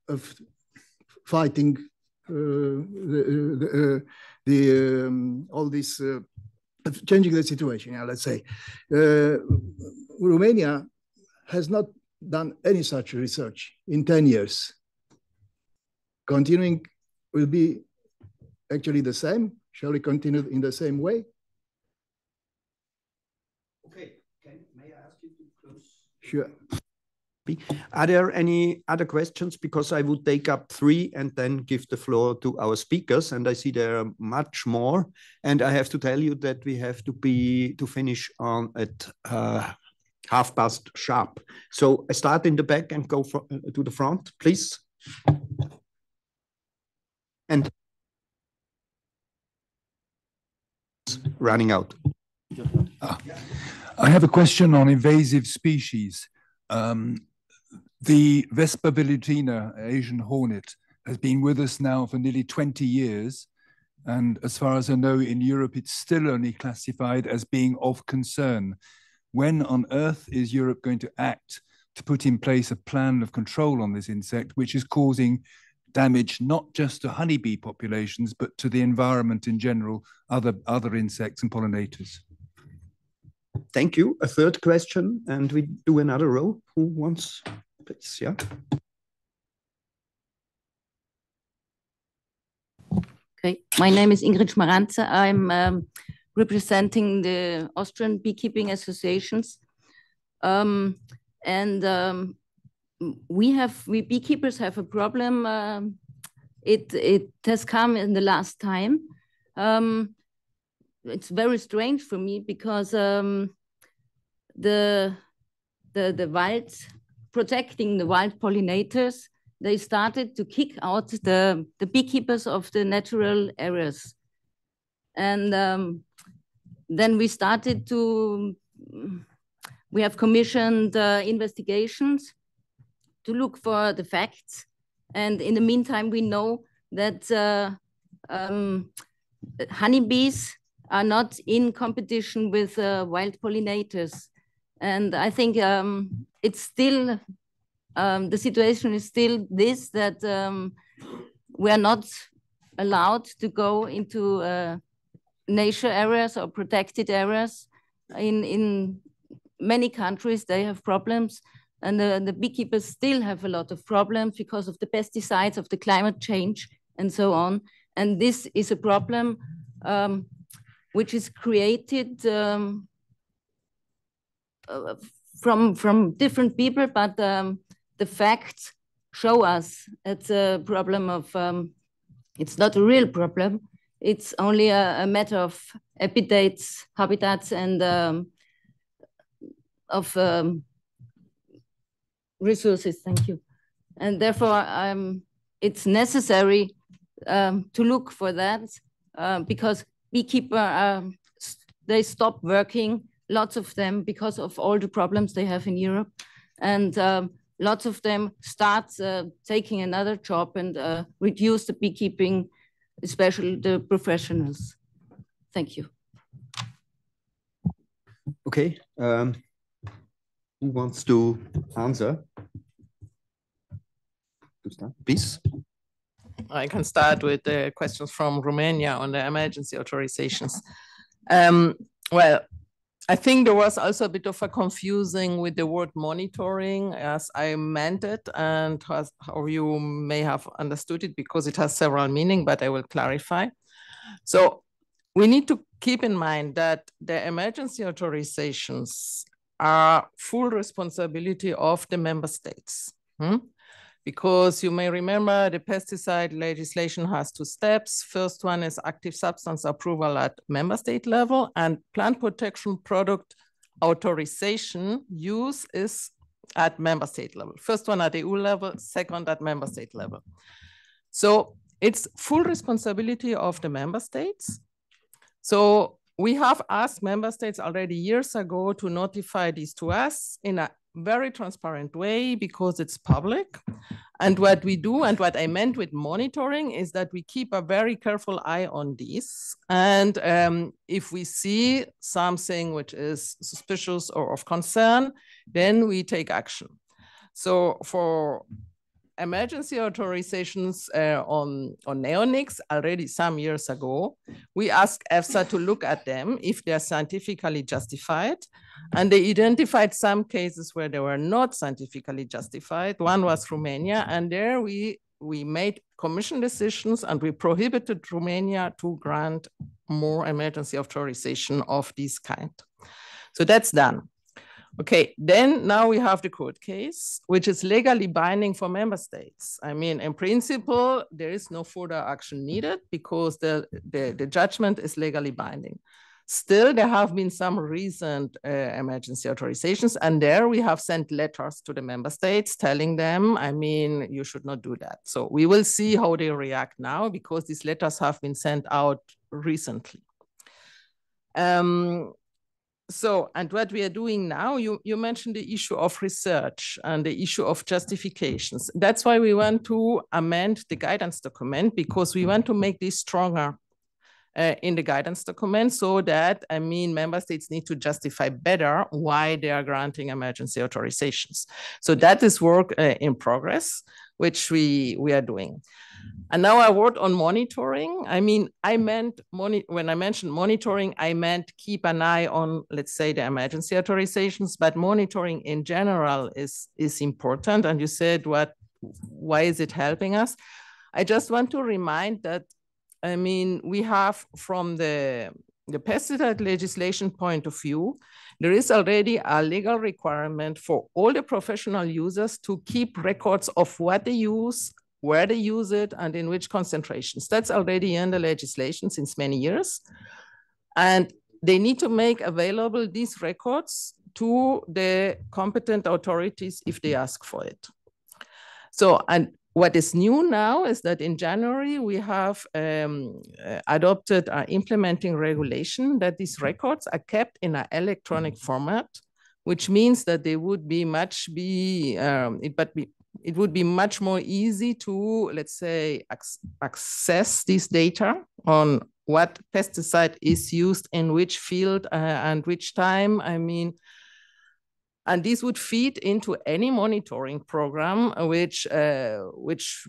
of fighting all this, changing the situation, yeah, let's say. Romania has not done any such research in 10 years. Continuing will be actually the same. Shall we continue in the same way? Okay, may I ask you to close? Sure. Are there any other questions? Because I would take up 3 and then give the floor to our speakers. And I see there are much more. And I have to tell you that we have to finish on at 1:30 sharp. So I start in the back and go to the front, please. And running out. I have a question on invasive species. The Vespa velutina, Asian hornet, has been with us now for nearly 20 years. And as far as I know, in Europe, it's still only classified as being of concern. When on earth is Europe going to act to put in place a plan of control on this insect, which is causing damage not just to honeybee populations, but to the environment in general, other insects and pollinators? Thank you. A third question, and we do another row. Who wants, please? Yeah. Okay, my name is Ingrid Schmarantze. I'm representing the Austrian beekeeping associations. We beekeepers have a problem. It has come in the last time. It's very strange for me because protecting the wild pollinators, they started to kick out the beekeepers of the natural areas. And then we have commissioned investigations to look for the facts. And in the meantime, we know that honeybees are not in competition with wild pollinators. And I think it's still, the situation is still this, that we are not allowed to go into nature areas or protected areas. In many countries, they have problems. And the beekeepers still have a lot of problems because of the pesticides, of the climate change, and so on. And this is a problem which is created from different people, but the facts show us it's a problem of, it's not a real problem. It's only a matter of habitats, and of resources. Thank you. And therefore, it's necessary to look for that because beekeepers, they stop working, lots of them, because of all the problems they have in Europe. And lots of them start taking another job and reduce the beekeeping, especially the professionals. Thank you. Okay. Who wants to answer? Please. I can start with the questions from Romania on the emergency authorizations. Well, I think there was also a bit of a confusing with the word monitoring as I meant it, and how you may have understood it, because it has several meanings, but I will clarify. So we need to keep in mind that the emergency authorizations are full responsibility of the member states. Because you may remember the pesticide legislation has two steps. First one is active substance approval at member state level, and plant protection product authorization use is at member state level. First one at EU level, second at member state level. So it's full responsibility of the member states. So we have asked member states already years ago to notify these to us in a very transparent way because it's public. And what we do, and what I meant with monitoring, is that we keep a very careful eye on these. And if we see something which is suspicious or of concern, then we take action. So for emergency authorizations on neonics already some years ago, we asked EFSA to look at them if they're scientifically justified. And they identified some cases where they were not scientifically justified. One was Romania, and there we made commission decisions and we prohibited Romania to grant more emergency authorization of this kind. So that's done. Okay, then now we have the court case, which is legally binding for member states. I mean, in principle, there is no further action needed because the judgment is legally binding. Still, there have been some recent emergency authorizations, and there we have sent letters to the member states telling them, I mean, you should not do that. So we will see how they react now because these letters have been sent out recently. So, and what we are doing now, you mentioned the issue of research and the issue of justifications. That's why we want to amend the guidance document, because we want to make this stronger in the guidance document so that, I mean, member states need to justify better why they are granting emergency authorizations. So that is work in progress, which we are doing. And now a word on monitoring. I mean, when I mentioned monitoring, I meant keep an eye on, let's say, the emergency authorizations, but monitoring in general is important. And you said, why is it helping us? I just want to remind that, I mean, we have from the pesticide legislation point of view, there is already a legal requirement for all the professional users to keep records of what they use, where they use it, and in which concentrations. That's already in the legislation since many years. And they need to make available these records to the competent authorities if they ask for it. So, and what is new now is that in January, we have adopted an implementing regulation that these records are kept in an electronic format, which means that they would be it would be much more easy to, let's say, access this data on what pesticide is used in which field and which time. I mean, and this would feed into any monitoring program which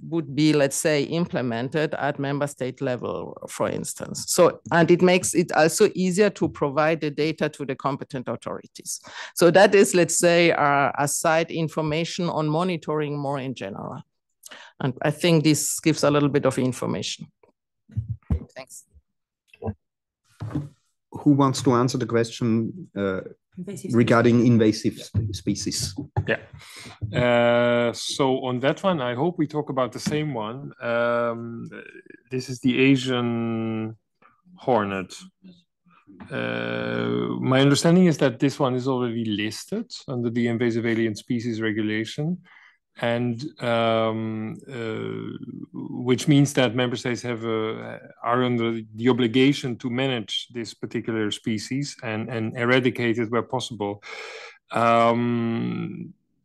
would be, let's say, implemented at member state level, for instance. So, and it makes it also easier to provide the data to the competent authorities. So that is, let's say, a side information on monitoring more in general. And I think this gives a little bit of information. Thanks. Who wants to answer the question regarding invasive species? Yeah. So on that one, I hope we talk about the same one. This is the Asian hornet. My understanding is that this one is already listed under the invasive alien species regulation, and which means that member states are under the obligation to manage this particular species and eradicate it where possible.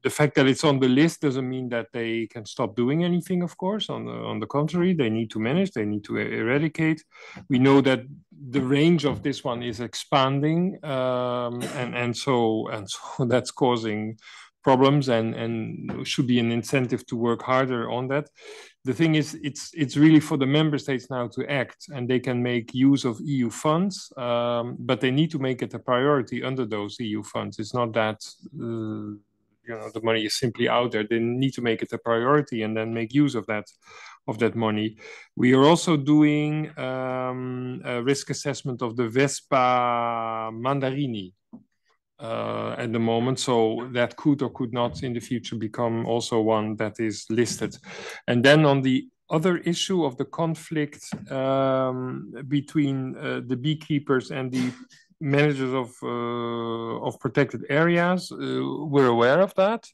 The fact that it's on the list doesn't mean that they can stop doing anything, of course. On the contrary, they need to manage, they need to eradicate. We know that the range of this one is expanding, and so that's causing problems and should be an incentive to work harder on that. The thing is, it's really for the member states now to act, and they can make use of EU funds, but they need to make it a priority under those EU funds. It's not that the money is simply out there. They need to make it a priority and then make use of that money. We are also doing a risk assessment of the Vespa mandarini at the moment, so that could or could not in the future become also one that is listed. And then on the other issue of the conflict between the beekeepers and the managers of protected areas, we're aware of that.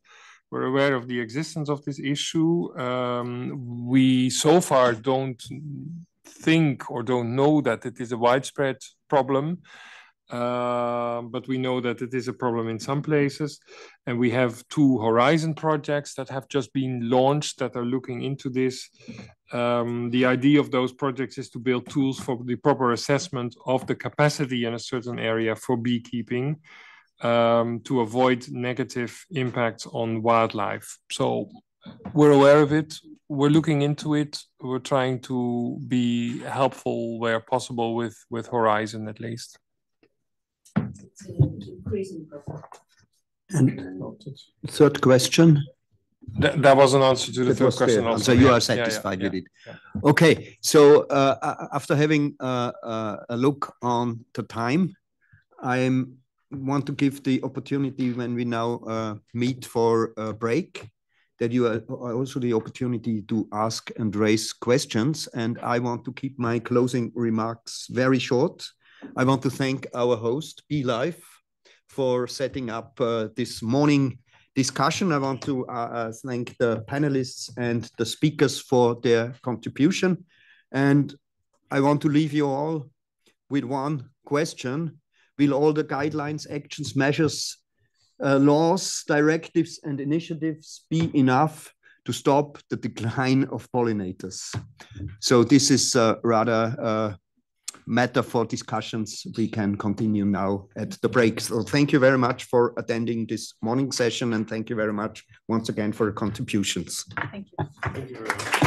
We're aware of the existence of this issue. We so far don't think or don't know that it is a widespread problem. But we know that it is a problem in some places, and we have 2 Horizon projects that have just been launched that are looking into this. The idea of those projects is to build tools for the proper assessment of the capacity in a certain area for beekeeping, to avoid negative impacts on wildlife. So we're aware of it. We're looking into it. We're trying to be helpful where possible with Horizon at least. And third question? That was an answer to the third question also. So you are satisfied with it? Yeah. Okay, so after having a look on the time, I want to give the opportunity when we now meet for a break, that you are also the opportunity to ask and raise questions. And I want to keep my closing remarks very short. I want to thank our host, BeLife, for setting up this morning discussion. I want to thank the panelists and the speakers for their contribution. And I want to leave you all with one question. Will all the guidelines, actions, measures, laws, directives, and initiatives be enough to stop the decline of pollinators? So this is rather matter for discussions we can continue now at the break. So thank you very much for attending this morning session, and thank you very much once again for your contributions. Thank you. Thank you very much.